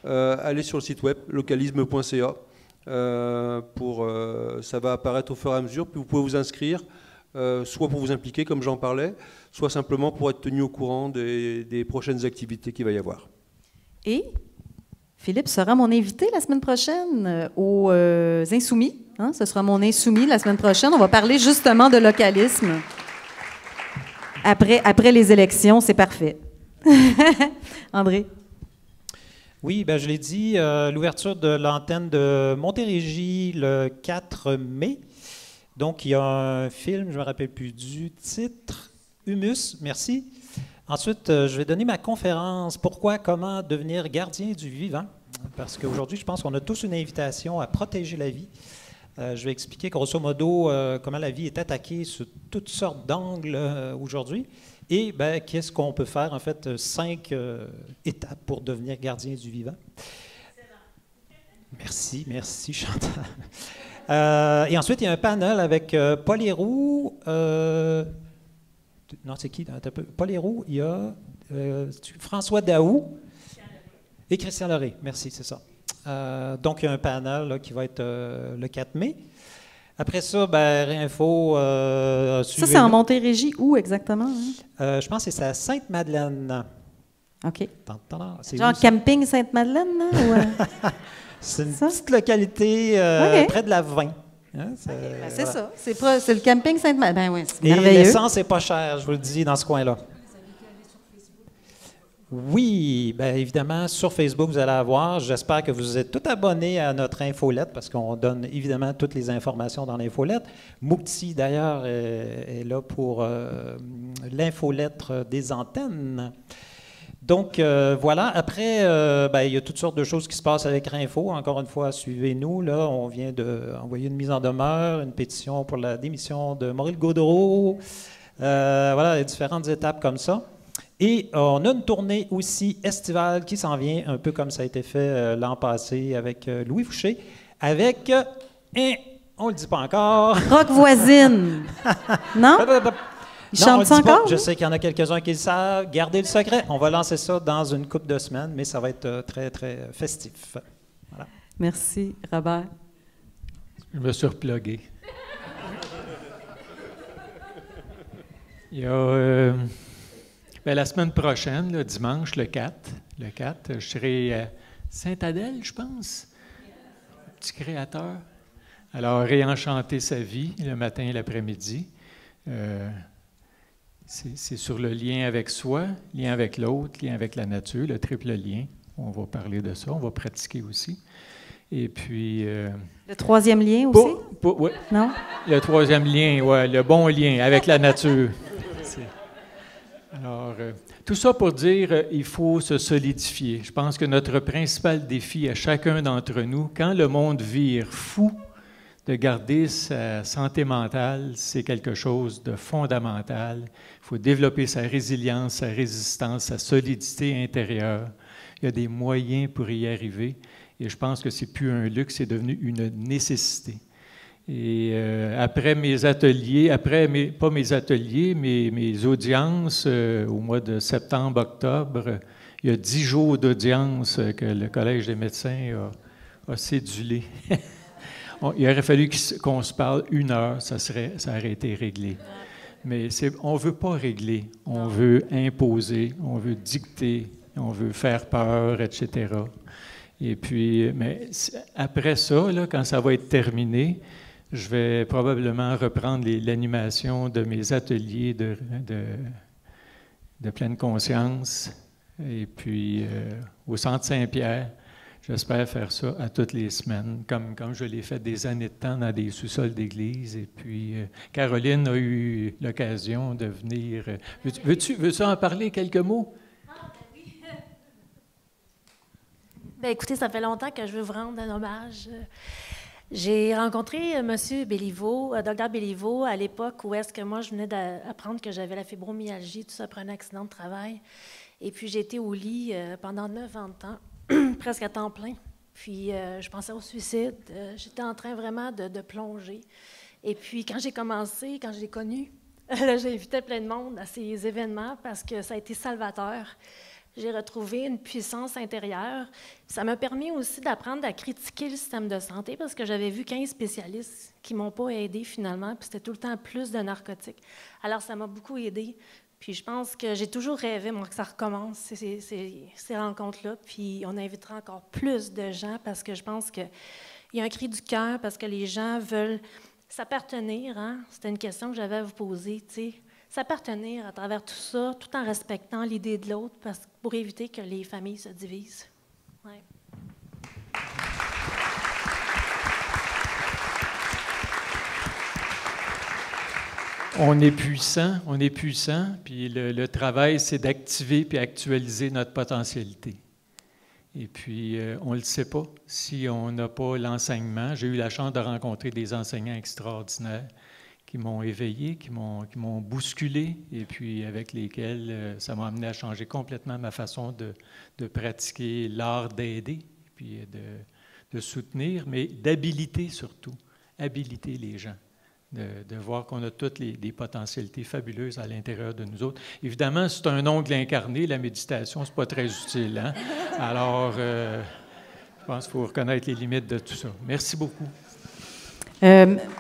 Allez sur le site web localisme.ca. Ça va apparaître au fur et à mesure, puis vous pouvez vous inscrire, soit pour vous impliquer comme j'en parlais, soit simplement pour être tenu au courant des prochaines activités qu'il va y avoir. Et Philippe sera mon invité la semaine prochaine aux Insoumis. Hein? Ce sera mon insoumis la semaine prochaine. On va parler justement de localisme. Après les élections, c'est parfait. André? Oui, ben je l'ai dit, l'ouverture de l'antenne de Montérégie le 4 mai. Donc, il y a un film, je ne me rappelle plus du titre, Humus, merci. Ensuite, je vais donner ma conférence « Pourquoi, comment devenir gardien du vivant ?» Parce qu'aujourd'hui, je pense qu'on a tous une invitation à protéger la vie. Je vais expliquer grosso modo comment la vie est attaquée sous toutes sortes d'angles aujourd'hui. Et qu'est-ce qu'on peut faire? En fait, 5 étapes pour devenir gardien du vivant. Merci Chantal. Et ensuite, il y a un panel avec Paul Héroux. Non, c'est qui? Paul Héroux, il y a François Daou et Christian Loré. Merci, c'est ça. Donc, il y a un panel là, qui va être le 4 mai. Après ça, Réinfo... ça, c'est en Montérégie, où exactement? Hein? Je pense que c'est à Sainte-Madeleine. OK. C'est genre camping Sainte-Madeleine, là? C'est une petite localité près de la Vin. Hein, c'est ça. C'est le camping Sainte-Madeleine. Ben oui, c'est et merveilleux. l'essence n'est pas chère, je vous le dis, dans ce coin-là. Oui, bien évidemment, sur Facebook, vous allez avoir. J'espère que vous êtes tout abonnés à notre infolette parce qu'on donne évidemment toutes les informations dans l'infolette. Moukti, d'ailleurs, est là pour l'infolettre des antennes. Donc, voilà. Après, il y a toutes sortes de choses qui se passent avec Réinfo. Encore une fois, suivez-nous. Là, on vient d'envoyer une mise en demeure, une pétition pour la démission de Maurice Gaudreau. Voilà, il y a différentes étapes comme ça. Et on a une tournée aussi estivale qui s'en vient, un peu comme ça a été fait l'an passé avec Louis Fouché, avec, on ne le dit pas encore. Rock voisine. Non? Il chante ça encore? Je sais qu'il y en a quelques-uns qui le savent. Gardez le secret. On va lancer ça dans une couple de semaines, mais ça va être très, très festif. Voilà. Merci, Robert. Je me suis replugué. Il y a... la semaine prochaine, le dimanche, le 4, je serai à Sainte-Adèle, je pense, petit créateur. Alors, réenchanter sa vie le matin et l'après-midi. C'est sur le lien avec soi, lien avec l'autre, lien avec la nature, le triple lien. On va parler de ça, on va pratiquer aussi. Et puis... le troisième lien aussi? Oui. Non? Le troisième lien, oui, le bon lien avec la nature. Alors, tout ça pour dire il faut se solidifier. Je pense que notre principal défi à chacun d'entre nous, quand le monde vire fou, de garder sa santé mentale, c'est quelque chose de fondamental. Il faut développer sa résilience, sa résistance, sa solidité intérieure. Il y a des moyens pour y arriver et je pense que ce n'est plus un luxe, c'est devenu une nécessité. Et après mes ateliers, pas mes ateliers, mes audiences au mois de septembre-octobre, il y a 10 jours d'audience que le Collège des médecins a cédulé. Il aurait fallu qu'on se parle 1 heure, ça aurait été réglé. Mais on ne veut pas régler, on veut imposer, on veut dicter, on veut faire peur, etc. Et puis, mais après ça, là, quand ça va être terminé, je vais probablement reprendre l'animation de mes ateliers de pleine conscience. Et puis, au Centre Saint-Pierre, j'espère faire ça à toutes les semaines, comme je l'ai fait des années de temps dans des sous-sols d'église. Et puis, Caroline a eu l'occasion de venir. Veux-tu en parler quelques mots? Bien, écoutez, ça fait longtemps que je veux vous rendre un hommage. J'ai rencontré M. Béliveau, Dr Béliveau, à l'époque où est-ce que moi, je venais d'apprendre que j'avais la fibromyalgie, tout ça, après un accident de travail. Et puis, j'ai été au lit pendant 9 ans de temps, presque à temps plein. Puis, je pensais au suicide. J'étais en train vraiment de plonger. Et puis, quand j'ai commencé, quand je l'ai connu, j'ai invité plein de monde à ces événements parce que ça a été salvateur. J'ai retrouvé une puissance intérieure. Ça m'a permis aussi d'apprendre à critiquer le système de santé parce que j'avais vu 15 spécialistes qui ne m'ont pas aidé finalement, puis c'était tout le temps plus de narcotiques. Alors, ça m'a beaucoup aidé. Puis je pense que j'ai toujours rêvé, moi, que ça recommence, ces rencontres-là. Puis on invitera encore plus de gens parce que je pense qu'il y a un cri du cœur, parce que les gens veulent s'appartenir. Hein? C'était une question que j'avais à vous poser, tu sais. S'appartenir à travers tout ça, tout en respectant l'idée de l'autre, pour éviter que les familles se divisent. Ouais. On est puissant, puis le travail, c'est d'activer puis actualiser notre potentialité. Et puis, on ne le sait pas si on n'a pas l'enseignement. J'ai eu la chance de rencontrer des enseignants extraordinaires qui m'ont éveillé, qui m'ont bousculé, et puis avec lesquels ça m'a amené à changer complètement ma façon de pratiquer l'art d'aider, puis de soutenir, mais d'habiliter surtout, habiliter les gens, de voir qu'on a toutes des potentialités fabuleuses à l'intérieur de nous autres. Évidemment, c'est un ongle incarné, la méditation, c'est pas très utile, hein? Alors, je pense qu'il faut reconnaître les limites de tout ça. Merci beaucoup.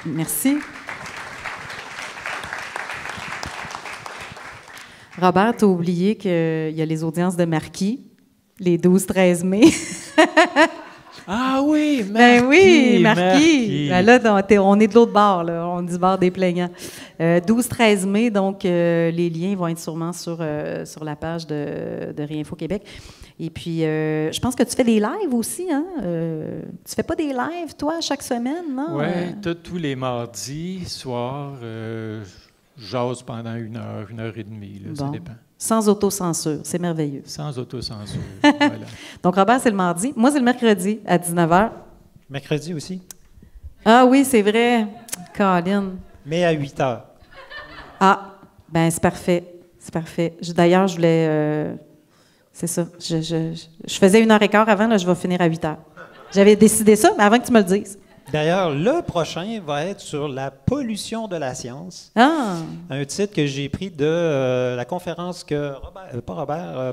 Merci. Robert, tu as oublié qu'il y a les audiences de Marquis, les 12-13 mai. Ah oui, Marquis! Ben oui, Marquis! Ben là, on est de l'autre bord, là. On est du bord des plaignants. 12-13 mai, donc les liens vont être sûrement sur la page de Réinfo Québec. Et puis, je pense que tu fais des lives aussi, hein? Tu fais pas des lives, toi, chaque semaine, non? Oui, tous les mardis soirs, j'ose pendant 1 heure, 1 heure et demie, là, bon. Ça dépend. Sans autocensure, c'est merveilleux. Sans autocensure, voilà. Donc, Robert, c'est le mardi. Moi, c'est le mercredi à 19h. Mercredi aussi? Ah oui, c'est vrai. Colin. Mais à 8h. Ah, ben c'est parfait. C'est parfait. D'ailleurs, je voulais... c'est ça. Je faisais 1h15 avant, là, je vais finir à 8h. J'avais décidé ça, mais avant que tu me le dises. D'ailleurs, le prochain va être sur la pollution de la science. Ah! Un titre que j'ai pris de la conférence que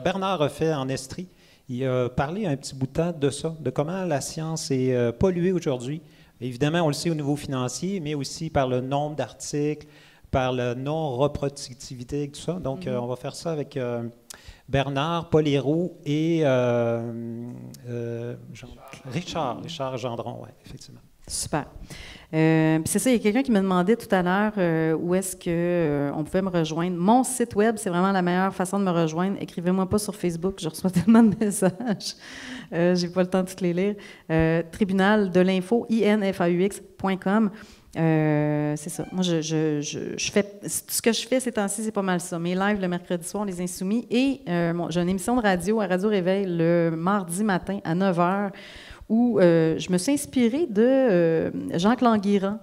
Bernard a fait en Estrie. Il a parlé un petit bout de temps de ça, de comment la science est polluée aujourd'hui. Évidemment, on le sait au niveau financier, mais aussi par le nombre d'articles, par la non-reproductivité, tout ça. Donc, on va faire ça avec Bernard, Paul Héroux et Richard Gendron, oui, effectivement. Super. C'est ça, il y a quelqu'un qui me demandait tout à l'heure où est-ce qu'on pouvait me rejoindre. Mon site web, c'est vraiment la meilleure façon de me rejoindre. Écrivez-moi pas sur Facebook, je reçois tellement de messages. J'ai pas le temps de toutes les lire. Tribunal de l'info, infaux.com. C'est ça. Moi, je fais... Ce que je fais ces temps-ci, c'est pas mal ça. Mes lives le mercredi soir, Les Insoumis. Et j'ai une émission de radio à Radio Réveil le mardi matin à 9h où je me suis inspirée de Jacques Languirand,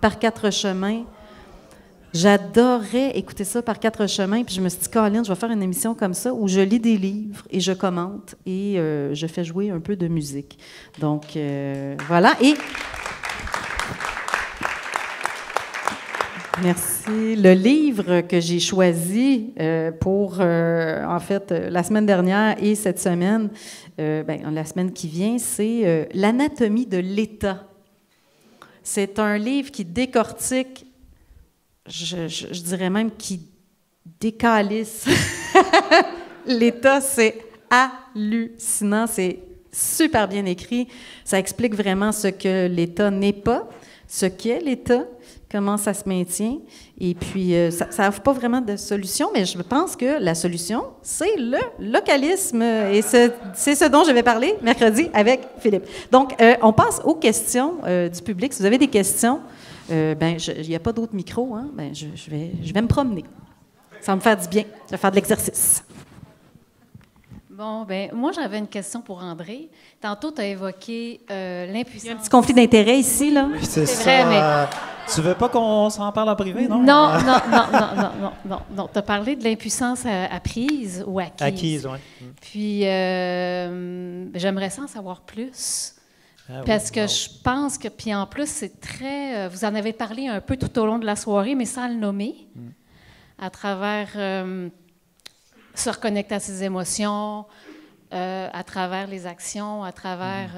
Par 4 chemins. J'adorais écouter ça, Par 4 chemins. Puis je me suis dit, Colin, je vais faire une émission comme ça où je lis des livres et je commente et je fais jouer un peu de musique. Donc, voilà. Et... Merci. Le livre que j'ai choisi pour, en fait, la semaine dernière et cette semaine, la semaine qui vient, c'est L'anatomie de l'État. C'est un livre qui décortique, je dirais même qui décalisse. L'État, c'est hallucinant, c'est super bien écrit. Ça explique vraiment ce que l'État n'est pas, ce qu'est l'État, comment ça se maintient. Et puis, ça n'offre pas vraiment de solution, mais je pense que la solution, c'est le localisme. Et c'est ce dont je vais parler mercredi avec Philippe. Donc, on passe aux questions du public. Si vous avez des questions, il n'y a pas d'autres micros, hein? Je vais me promener. Ça va me faire du bien. Je vais faire de l'exercice. Bon, moi, j'avais une question pour André. Tantôt, tu as évoqué l'impuissance. Il y a un petit conflit d'intérêts ici, là. Oui, c'est vrai, mais... Tu veux pas qu'on s'en parle en privé, non? Non. Tu as parlé de l'impuissance apprise ou acquise. Acquise, oui. Puis, j'aimerais ça en savoir plus. Parce que je pense que, puis en plus, c'est très... vous en avez parlé un peu tout au long de la soirée, mais sans le nommer, à travers... se reconnecter à ses émotions, à travers les actions, à travers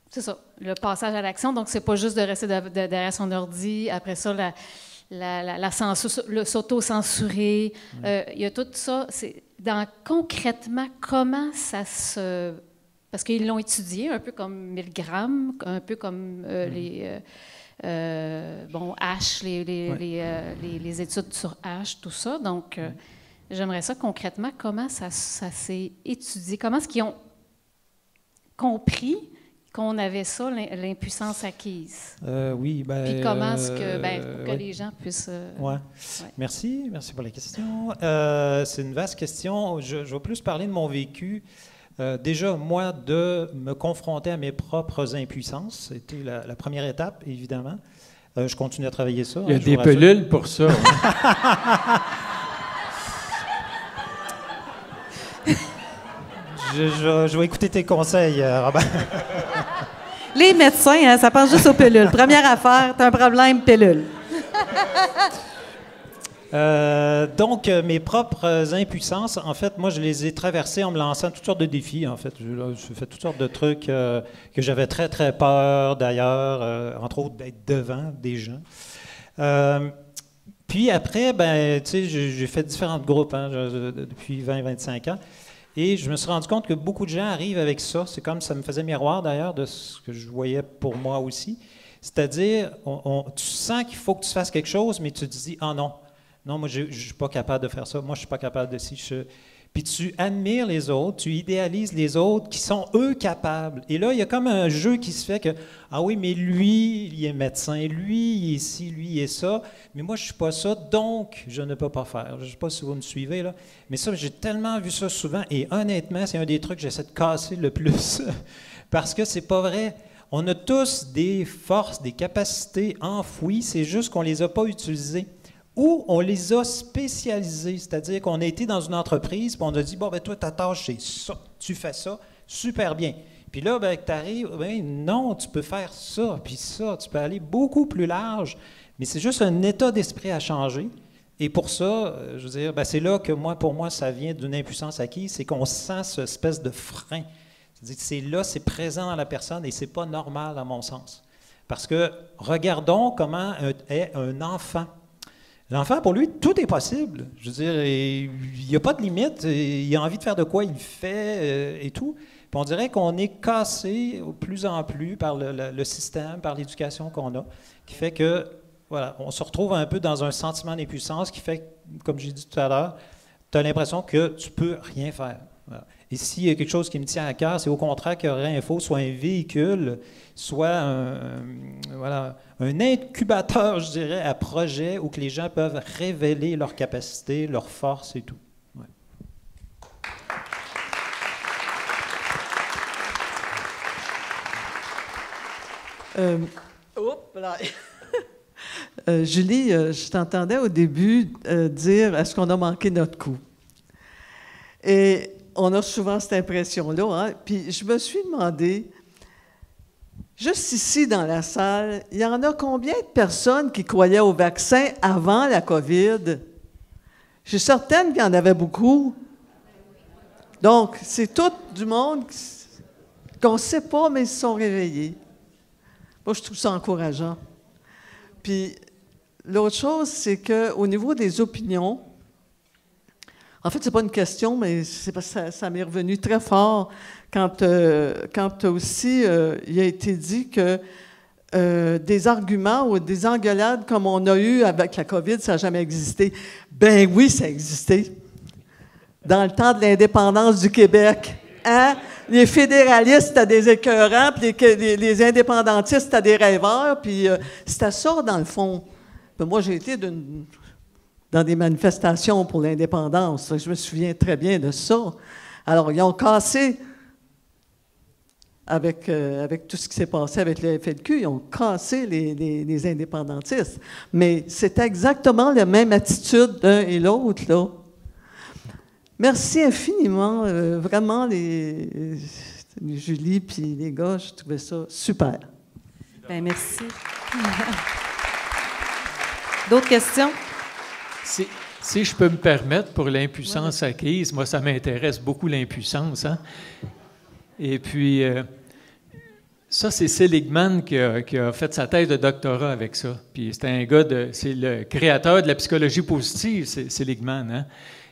c'est ça, le passage à l'action. Donc, c'est pas juste de rester derrière son ordi. Après ça, la censure, s'auto-censurer. Il y a tout ça. C'est concrètement, comment ça se... Parce qu'ils l'ont étudié, un peu comme Milgram, un peu comme les... H, les études sur H, tout ça. Donc, j'aimerais ça concrètement, comment ça s'est étudié? Comment est-ce qu'ils ont compris qu'on avait ça, l'impuissance acquise? Oui, puis comment est-ce que, pour que les gens puissent... Ouais. Merci pour la question. C'est une vaste question. Je vais plus parler de mon vécu. Déjà, moi, de me confronter à mes propres impuissances, c'était la première étape, évidemment. Je continue à travailler ça. Il y a des pelules pour ça. Je vais écouter tes conseils, Robert. Les médecins, hein, ça pense juste aux pilules. Première affaire, tu as un problème, pilule. Donc, mes propres impuissances, en fait, moi, je les ai traversées en me lançant toutes sortes de défis, en fait. Je fais toutes sortes de trucs que j'avais très, très peur, d'ailleurs, entre autres, d'être devant des gens. Puis après, tu sais, j'ai fait différents groupes depuis 20-25 ans. Et je me suis rendu compte que beaucoup de gens arrivent avec ça. C'est comme ça me faisait miroir, d'ailleurs, de ce que je voyais pour moi aussi. C'est-à-dire, tu sens qu'il faut que tu fasses quelque chose, mais tu te dis « Ah non, non, moi, je ne suis pas capable de faire ça. Moi, je ne suis pas capable de ci. » Puis tu admires les autres, tu idéalises les autres qui sont, eux, capables. Et là, il y a comme un jeu qui se fait que « Ah oui, mais lui, il est médecin. Lui, il est ci, lui, il est ça. Mais moi, je ne suis pas ça, donc je ne peux pas faire. » Je ne sais pas si vous me suivez, là. Mais ça, j'ai tellement vu ça souvent. Et honnêtement, c'est un des trucs que j'essaie de casser le plus. Parce que c'est pas vrai. On a tous des forces, des capacités enfouies. C'est juste qu'on ne les a pas utilisées. Ou on les a spécialisés, c'est-à-dire qu'on a été dans une entreprise, puis on a dit, bon, ben toi, ta tâche, c'est ça, tu fais ça, super bien. Puis là, ben, tu arrives, ben, non, tu peux faire ça, puis ça, tu peux aller beaucoup plus large, mais c'est juste un état d'esprit à changer. Et pour ça, je veux dire, ben, c'est là que pour moi, ça vient d'une impuissance acquise, c'est qu'on sent cette espèce de frein. C'est-à-dire que c'est là, c'est présent dans la personne, et c'est pas normal, à mon sens. Parce que, regardons comment est un enfant. L'enfant, pour lui, tout est possible. Je veux dire, il n'y a pas de limite. Il a envie de faire de quoi, il fait et tout. Puis on dirait qu'on est cassé de plus en plus par le système, par l'éducation qu'on a, qui fait que, voilà, on se retrouve un peu dans un sentiment d'impuissance qui fait, comme j'ai dit tout à l'heure, tu as l'impression que tu ne peux rien faire. Voilà. Et s'il y a quelque chose qui me tient à cœur, c'est au contraire que Réinfo soit un véhicule, soit un incubateur, je dirais, à projet où que les gens peuvent révéler leurs capacités, leurs forces et tout. Ouais. Julie, je t'entendais au début dire « Est-ce qu'on a manqué notre coup? » Et on a souvent cette impression-là. Hein? Puis je me suis demandé, juste ici dans la salle, il y en a combien de personnes qui croyaient au vaccin avant la COVID? Je suis certaine qu'il y en avait beaucoup. Donc, c'est tout du monde qu'on ne sait pas, mais ils se sont réveillés. Moi, je trouve ça encourageant. Puis, l'autre chose, c'est qu'au niveau des opinions, en fait, ce n'est pas une question, mais c'est parce que ça m'est revenu très fort quand aussi il a été dit que des arguments ou des engueulades comme on a eu avec la COVID, ça n'a jamais existé. Ben oui, ça a existé. Dans le temps de l'indépendance du Québec. Hein? Les fédéralistes, c'était des écœurants, puis les indépendantistes, c'était des rêveurs, puis c'était ça, dans le fond. Ben moi, j'ai été dans des manifestations pour l'indépendance. Je me souviens très bien de ça. Alors, ils ont cassé, avec tout ce qui s'est passé avec le FLQ, ils ont cassé les indépendantistes. Mais c'est exactement la même attitude d'un et l'autre, là. Merci infiniment. Vraiment, Julie puis les gars, je trouvais ça super. Bien, merci. D'autres questions? Si je peux me permettre, pour l'impuissance acquise, moi, ça m'intéresse beaucoup, l'impuissance. Hein? Et puis, ça, c'est Seligman qui a fait sa thèse de doctorat avec ça. Puis, c'est un gars, c'est le créateur de la psychologie positive, Seligman. Hein?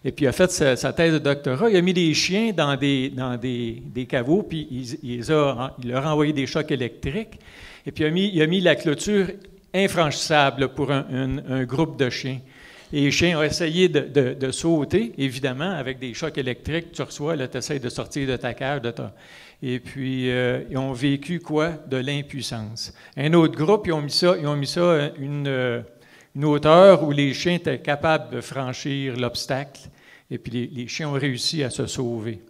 Et puis, il a fait sa thèse de doctorat. Il a mis des chiens dans des caveaux, puis il leur a envoyé des chocs électriques. Et puis, il a mis la clôture infranchissable pour un groupe de chiens. Et les chiens ont essayé de sauter, évidemment, avec des chocs électriques. Tu reçois, tu essaies de sortir de ta cage. Et puis, ils ont vécu quoi? De l'impuissance. Un autre groupe, ils ont mis ça une hauteur où les chiens étaient capables de franchir l'obstacle. Et puis, les chiens ont réussi à se sauver.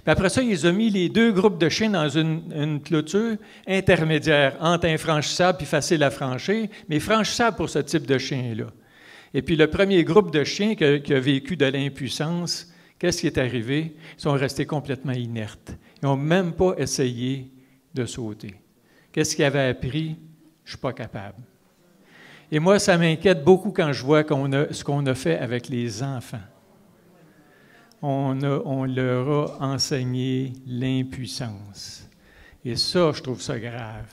Puis après ça, ils ont mis les deux groupes de chiens dans une clôture intermédiaire entre infranchissable et facile à franchir, mais franchissable pour ce type de chien-là. Et puis le premier groupe de chiens qui a vécu de l'impuissance, qu'est-ce qui est arrivé? Ils sont restés complètement inertes. Ils n'ont même pas essayé de sauter. Qu'est-ce qu'ils avaient appris? Je ne suis pas capable. Et moi, ça m'inquiète beaucoup quand je vois ce qu'on a fait avec les enfants. On leur a enseigné l'impuissance. Et ça, je trouve ça grave.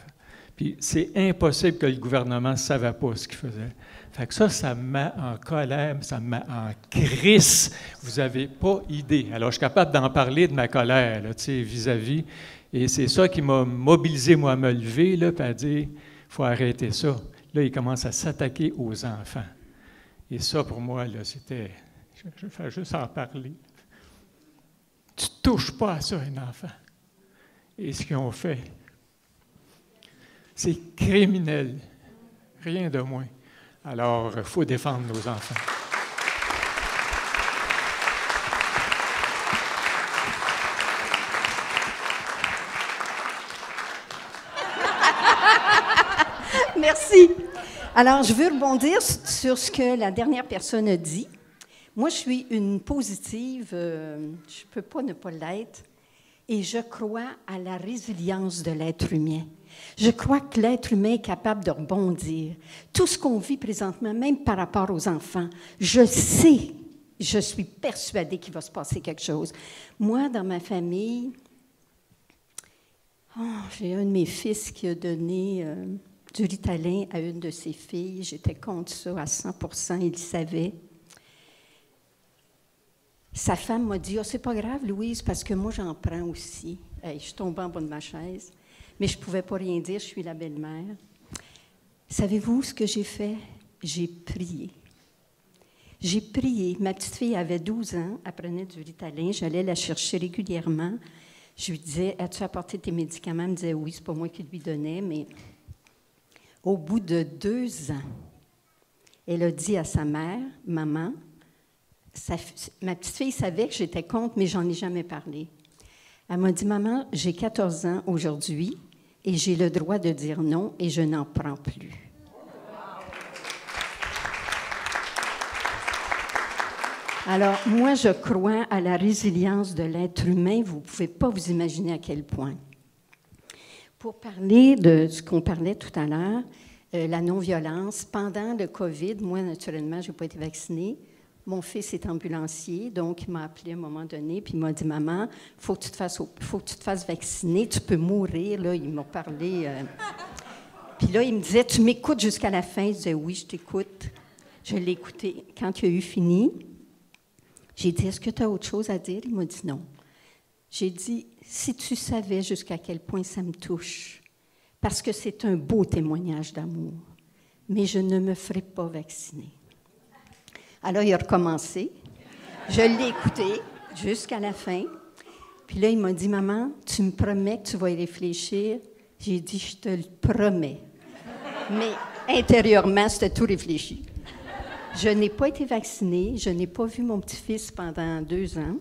Puis c'est impossible que le gouvernement ne savait pas ce qu'il faisait. Fait que ça me met en colère, ça me met en crise. Vous n'avez pas idée. Alors, je suis capable d'en parler de ma colère, là, vis-à-vis. Et c'est ça qui m'a mobilisé, moi, à me lever, là, puis à dire, il faut arrêter ça. Là, il commence à s'attaquer aux enfants. Et ça, pour moi, là, c'était... Je vais juste en parler. Tu ne touches pas à ça, un enfant. Et ce qu'ils ont fait, c'est criminel. Rien de moins. Alors, il faut défendre nos enfants. Merci. Alors, je veux rebondir sur ce que la dernière personne a dit. Moi, je suis une positive, je ne peux pas ne pas l'être, et je crois à la résilience de l'être humain. Je crois que l'être humain est capable de rebondir. Tout ce qu'on vit présentement, même par rapport aux enfants, je sais, je suis persuadée qu'il va se passer quelque chose. Moi, dans ma famille, j'ai un de mes fils qui a donné du Ritalin à une de ses filles. J'étais contre ça à 100%, il le savait. Sa femme m'a dit « Ah, c'est pas grave, Louise, parce que moi, j'en prends aussi. » Hey, je suis tombée en bas de ma chaise, mais je ne pouvais pas rien dire, je suis la belle-mère. Savez-vous ce que j'ai fait? J'ai prié. J'ai prié. Ma petite fille avait 12 ans, elle prenait du Ritalin, j'allais la chercher régulièrement. Je lui disais « As-tu apporté tes médicaments? » Elle me disait « Oui, c'est pas moi qui lui donnais, mais... » Au bout de 2 ans, elle a dit à sa mère « Maman, ma petite fille savait que j'étais contre, mais j'en ai jamais parlé. Elle m'a dit, « Maman, j'ai 14 ans aujourd'hui et j'ai le droit de dire non et je n'en prends plus. » Alors, moi, je crois à la résilience de l'être humain. Vous ne pouvez pas vous imaginer à quel point. Pour parler de ce qu'on parlait tout à l'heure, la non-violence, pendant le COVID, moi, naturellement, je n'ai pas été vaccinée. Mon fils est ambulancier, donc il m'a appelé à un moment donné, puis il m'a dit « Maman, il faut que tu te fasses vacciner, tu peux mourir. » Là, il m'a parlé. Puis là, il me disait « Tu m'écoutes jusqu'à la fin? » Je disais « Oui, je t'écoute. » Je l'ai écouté. Quand il a eu fini, j'ai dit « Est-ce que tu as autre chose à dire? » Il m'a dit « Non. » J'ai dit « Si tu savais jusqu'à quel point ça me touche, parce que c'est un beau témoignage d'amour, mais je ne me ferai pas vacciner. » Alors, il a recommencé. Je l'ai écouté jusqu'à la fin. Puis là, il m'a dit, « Maman, tu me promets que tu vas y réfléchir? » J'ai dit, « Je te le promets. » Mais intérieurement, c'était tout réfléchi. Je n'ai pas été vaccinée. Je n'ai pas vu mon petit-fils pendant 2 ans.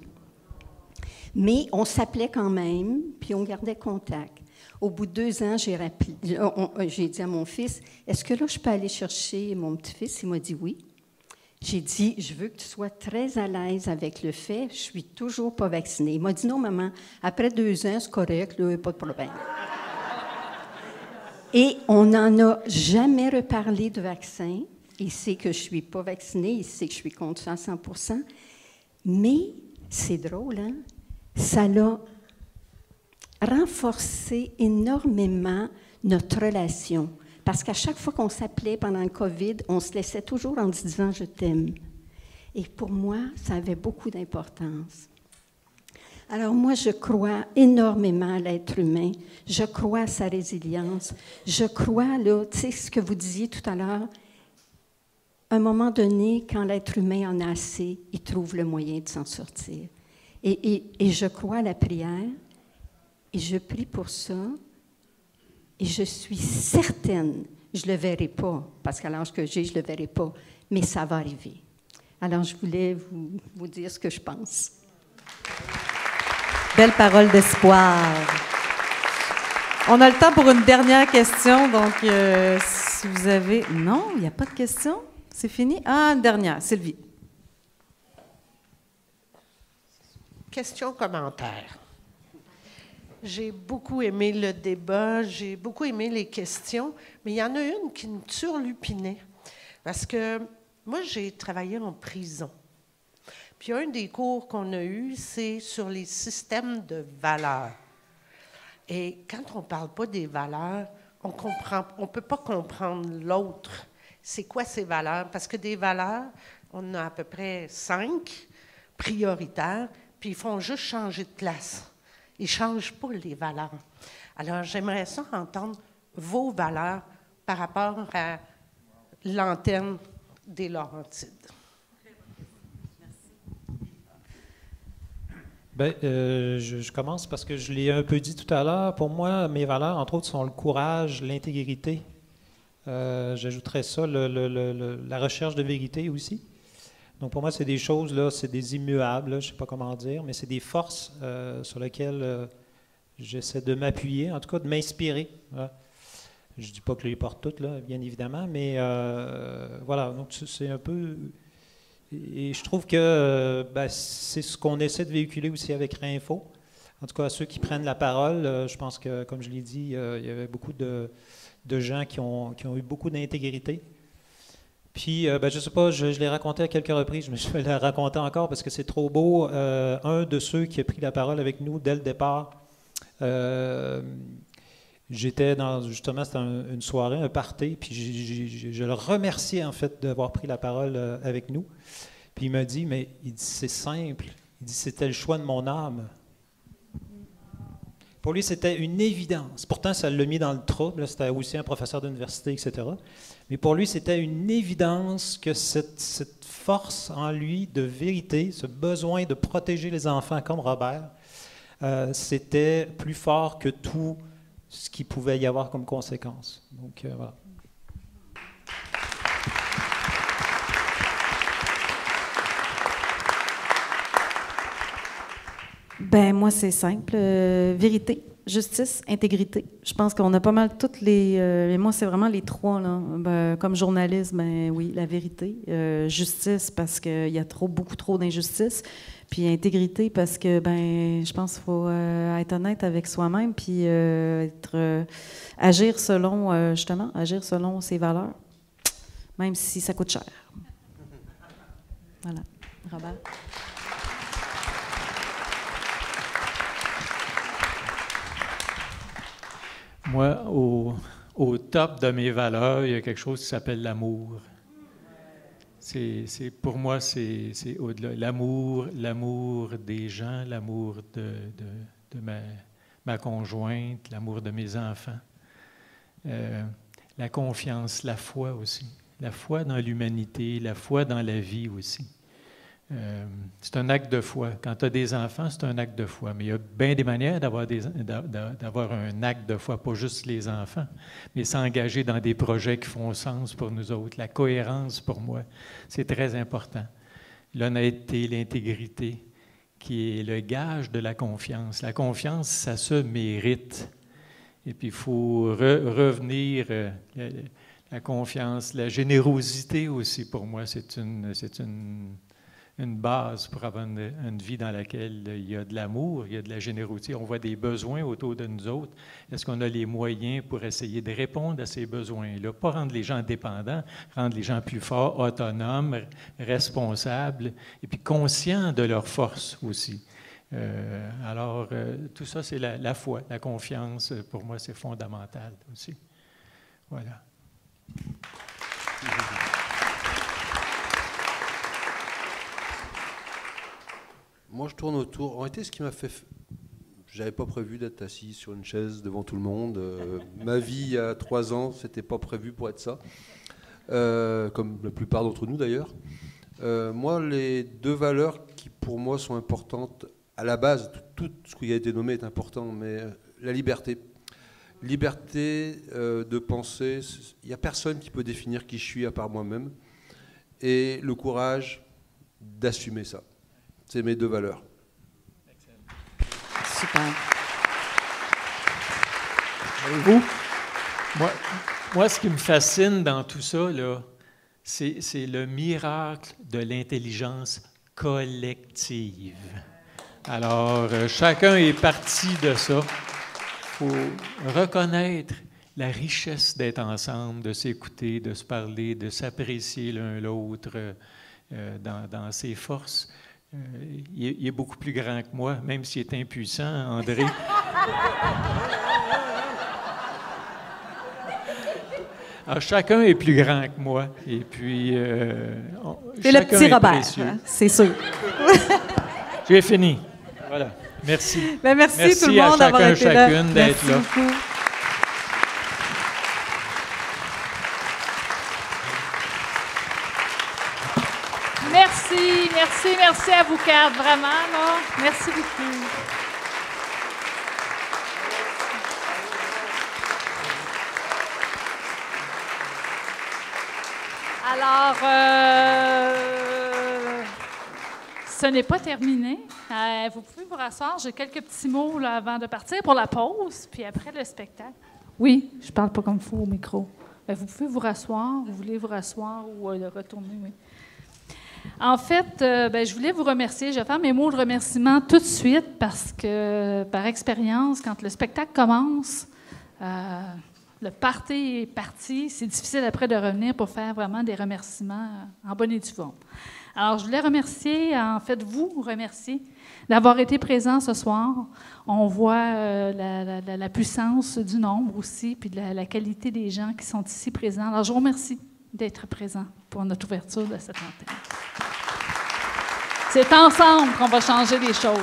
Mais on s'appelait quand même, puis on gardait contact. Au bout de 2 ans, j'ai dit à mon fils, « Est-ce que là, je peux aller chercher mon petit-fils? » Il m'a dit, « Oui. » J'ai dit, « Je veux que tu sois très à l'aise avec le fait, je suis toujours pas vaccinée. » Il m'a dit, « Non, maman, après 2 ans, c'est correct, là, pas de problème. » Et on n'en a jamais reparlé de vaccin. Il sait que je suis pas vaccinée, il sait que je suis contre ça à 100%. Mais c'est drôle, hein? Ça l'a renforcé énormément notre relation. Parce qu'à chaque fois qu'on s'appelait pendant le COVID, on se laissait toujours en se disant « je t'aime ». Et pour moi, ça avait beaucoup d'importance. Alors moi, je crois énormément à l'être humain. Je crois à sa résilience. Je crois, là, tu sais, ce que vous disiez tout à l'heure, à un moment donné, quand l'être humain en a assez, il trouve le moyen de s'en sortir. Et je crois à la prière, et je prie pour ça. Et je suis certaine, je ne le verrai pas, parce qu'à l'âge que j'ai, je ne le verrai pas, mais ça va arriver. Alors, je voulais vous dire ce que je pense. Belle parole d'espoir. On a le temps pour une dernière question, donc si vous avez... Non, il n'y a pas de question? C'est fini? Ah, une dernière. Sylvie. Question-commentaire. J'ai beaucoup aimé le débat, j'ai beaucoup aimé les questions, mais il y en a une qui me turlupinait. Parce que moi, j'ai travaillé en prison. Puis un des cours qu'on a eu, c'est sur les systèmes de valeurs. Et quand on ne parle pas des valeurs, on peut pas comprendre l'autre. C'est quoi ces valeurs? Parce que des valeurs, on a à peu près 5 prioritaires, puis ils font juste changer de place. Ils ne changent pas les valeurs. Alors, j'aimerais ça entendre vos valeurs par rapport à l'antenne des Laurentides. Bien, je commence parce que je l'ai un peu dit tout à l'heure. Pour moi, mes valeurs, entre autres, sont le courage, l'intégrité. J'ajouterais ça, la recherche de vérité aussi. Donc, pour moi, c'est des choses, là, c'est des immuables, là, je ne sais pas comment dire, mais c'est des forces sur lesquelles j'essaie de m'appuyer, en tout cas de m'inspirer. Hein. Je ne dis pas que je les porte toutes, là, bien évidemment, mais voilà, donc c'est un peu... Et je trouve que c'est ce qu'on essaie de véhiculer aussi avec Réinfo. En tout cas, ceux qui prennent la parole, je pense que, comme je l'ai dit, il y avait beaucoup de gens qui ont eu beaucoup d'intégrité. Puis, je ne sais pas, je l'ai raconté à quelques reprises, mais je vais le raconter encore parce que c'est trop beau. Un de ceux qui a pris la parole avec nous dès le départ, j'étais justement, c'était une soirée, un party, puis je le remerciais en fait d'avoir pris la parole avec nous. Puis il m'a dit, mais il dit, c'est simple, il dit, c'était le choix de mon âme. Pour lui, c'était une évidence. Pourtant, ça l'a mis dans le trouble. C'était aussi un professeur d'université, etc. Mais pour lui, c'était une évidence que cette force en lui de vérité, ce besoin de protéger les enfants comme Robert, c'était plus fort que tout ce qu'il pouvait y avoir comme conséquence. Donc, voilà. Ben moi, c'est simple. Vérité, justice, intégrité. Je pense qu'on a pas mal toutes les... moi, c'est vraiment les 3, là. Ben, comme journaliste, ben oui, la vérité. Justice, parce qu'il y a beaucoup trop d'injustice. Puis intégrité, parce que je pense qu'il faut être honnête avec soi-même, puis agir selon, justement, agir selon ses valeurs, même si ça coûte cher. Voilà. Robert? Moi, au top de mes valeurs, il y a quelque chose qui s'appelle l'amour. Pour moi, c'est au-delà. L'amour des gens, l'amour de ma conjointe, l'amour de mes enfants. La confiance, la foi aussi. La foi dans l'humanité, la foi dans la vie aussi. C'est un acte de foi. Quand tu as des enfants, c'est un acte de foi. Mais il y a bien des manières d'avoir un acte de foi, pas juste les enfants, mais s'engager dans des projets qui font sens pour nous autres. La cohérence, pour moi, c'est très important. L'honnêteté, l'intégrité, qui est le gage de la confiance. La confiance, ça se mérite. Et puis, il faut revenir... la confiance, la générosité aussi, pour moi, c'est une base pour avoir une vie dans laquelle il y a de l'amour, il y a de la générosité. On voit des besoins autour de nous autres. Est-ce qu'on a les moyens pour essayer de répondre à ces besoins-là? Pas rendre les gens dépendants, rendre les gens plus forts, autonomes, responsables, et puis conscients de leurs forces aussi. Alors, tout ça, c'est la foi, la confiance. Pour moi, c'est fondamental aussi. Voilà. Moi, je tourne autour. En réalité, ce qui m'a fait... J'avais pas prévu d'être assis sur une chaise devant tout le monde. Ma vie, il y a 3 ans, c'était pas prévu pour être ça. Comme la plupart d'entre nous, d'ailleurs. Moi, les 2 valeurs qui, pour moi, sont importantes, à la base, tout ce qui a été nommé est important, mais la liberté. Liberté de penser. Il n'y a personne qui peut définir qui je suis à part moi-même. Et le courage d'assumer ça. C'est mes 2 valeurs. Super. Et vous? Moi, ce qui me fascine dans tout ça, là, c'est le miracle de l'intelligence collective. Alors, chacun est parti de ça. Il faut reconnaître la richesse d'être ensemble, de s'écouter, de se parler, de s'apprécier l'un l'autre dans ses forces. Il est beaucoup plus grand que moi, même s'il est impuissant, André. Alors, chacun est plus grand que moi. Et puis, c'est le petit Robert, hein, c'est sûr. J'ai fini. Voilà. Merci. Ben, merci tout le monde d'avoir été là. Chacune d'être là. Beaucoup. Merci à vous 4, vraiment, là. Merci beaucoup. Alors, ce n'est pas terminé. Vous pouvez vous rasseoir. J'ai quelques petits mots là, avant de partir pour la pause, puis après le spectacle. Oui, je parle pas comme fou au micro. Bien, vous pouvez vous rasseoir. Vous voulez vous rasseoir ou retourner, oui. En fait, je voulais vous remercier. Je vais faire mes mots de remerciement tout de suite parce que, par expérience, quand le spectacle commence, le party est parti. C'est difficile après de revenir pour faire vraiment des remerciements en bonne et due forme. Alors, je voulais remercier, en fait, vous remercier d'avoir été présents ce soir. On voit la puissance du nombre aussi, puis de la qualité des gens qui sont ici présents. Alors, je vous remercie d'être présents pour notre ouverture de cette antenne. C'est ensemble qu'on va changer les choses.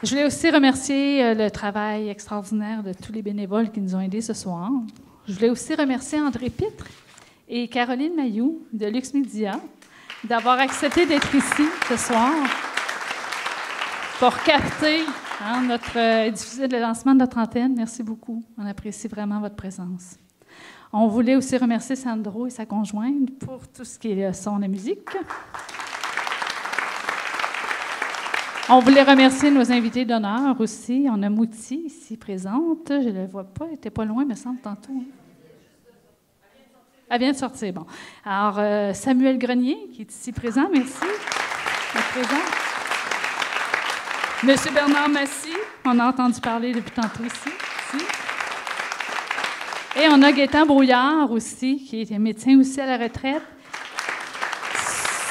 Je voulais aussi remercier le travail extraordinaire de tous les bénévoles qui nous ont aidés ce soir. Je voulais aussi remercier André Pitre et Caroline Mailloux de Lux Media d'avoir accepté d'être ici ce soir pour capter diffuser le lancement de notre antenne. Merci beaucoup. On apprécie vraiment votre présence. On voulait aussi remercier Sandro et sa conjointe pour tout ce qui est le son et la musique. On voulait remercier nos invités d'honneur aussi. On a Mouti ici présente. Je ne la vois pas, elle n'était pas loin, me semble, tantôt. Elle vient de sortir, bon. Alors, Samuel Grenier, qui est ici présent, merci. d'être présent. Monsieur Bernard Massy, on a entendu parler depuis tantôt ici. Et on a Gaétan Brouillard aussi, qui est médecin aussi à la retraite.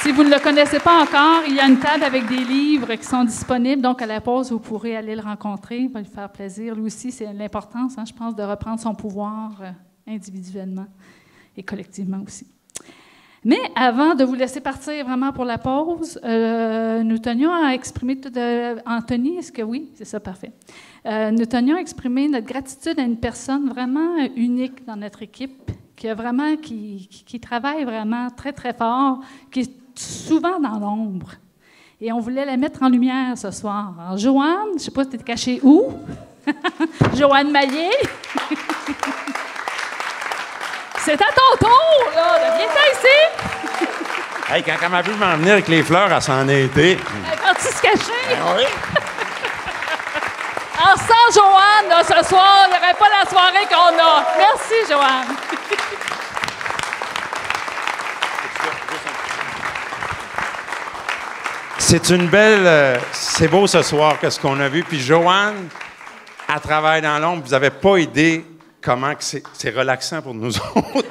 Si vous ne le connaissez pas encore, il y a une table avec des livres qui sont disponibles. Donc, à la pause, vous pourrez aller le rencontrer. Il va lui faire plaisir. Lui aussi, c'est l'importance, je pense, de reprendre son pouvoir individuellement et collectivement aussi. Mais avant de vous laisser partir vraiment pour la pause, nous tenions à exprimer, Anthony, est-ce que oui? C'est ça, parfait. Nous tenions à exprimer notre gratitude à une personne vraiment unique dans notre équipe, qui travaille vraiment très, très fort, qui est souvent dans l'ombre. Et on voulait la mettre en lumière ce soir. Alors, Joanne, je ne sais pas si tu es cachée où. Joanne Maillet. C'est à ton tour, là. Viens-t'en ici. Hey, quand elle m'a vu m'en venir avec les fleurs, elle s'en est été. Elle est partie se cacher. Ben oui. Alors, sans Joanne, là, ce soir, il n'y aurait pas la soirée qu'on a. Merci, Joanne. C'est une belle... c'est beau ce soir, qu'est-ce qu'on a vu. Puis Joanne, elle travaille dans l'ombre. Vous n'avez pas idée comment que c'est relaxant pour nous autres.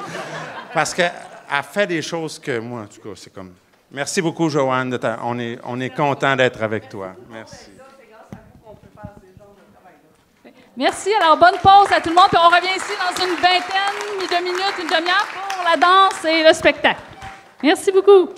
Parce qu'elle fait des choses que moi, en tout cas, c'est comme... Merci beaucoup, Joanne. On est content d'être avec toi. Merci. Merci. Alors, bonne pause à tout le monde. Puis on revient ici dans une vingtaine de minutes, une demi-heure pour la danse et le spectacle. Merci beaucoup.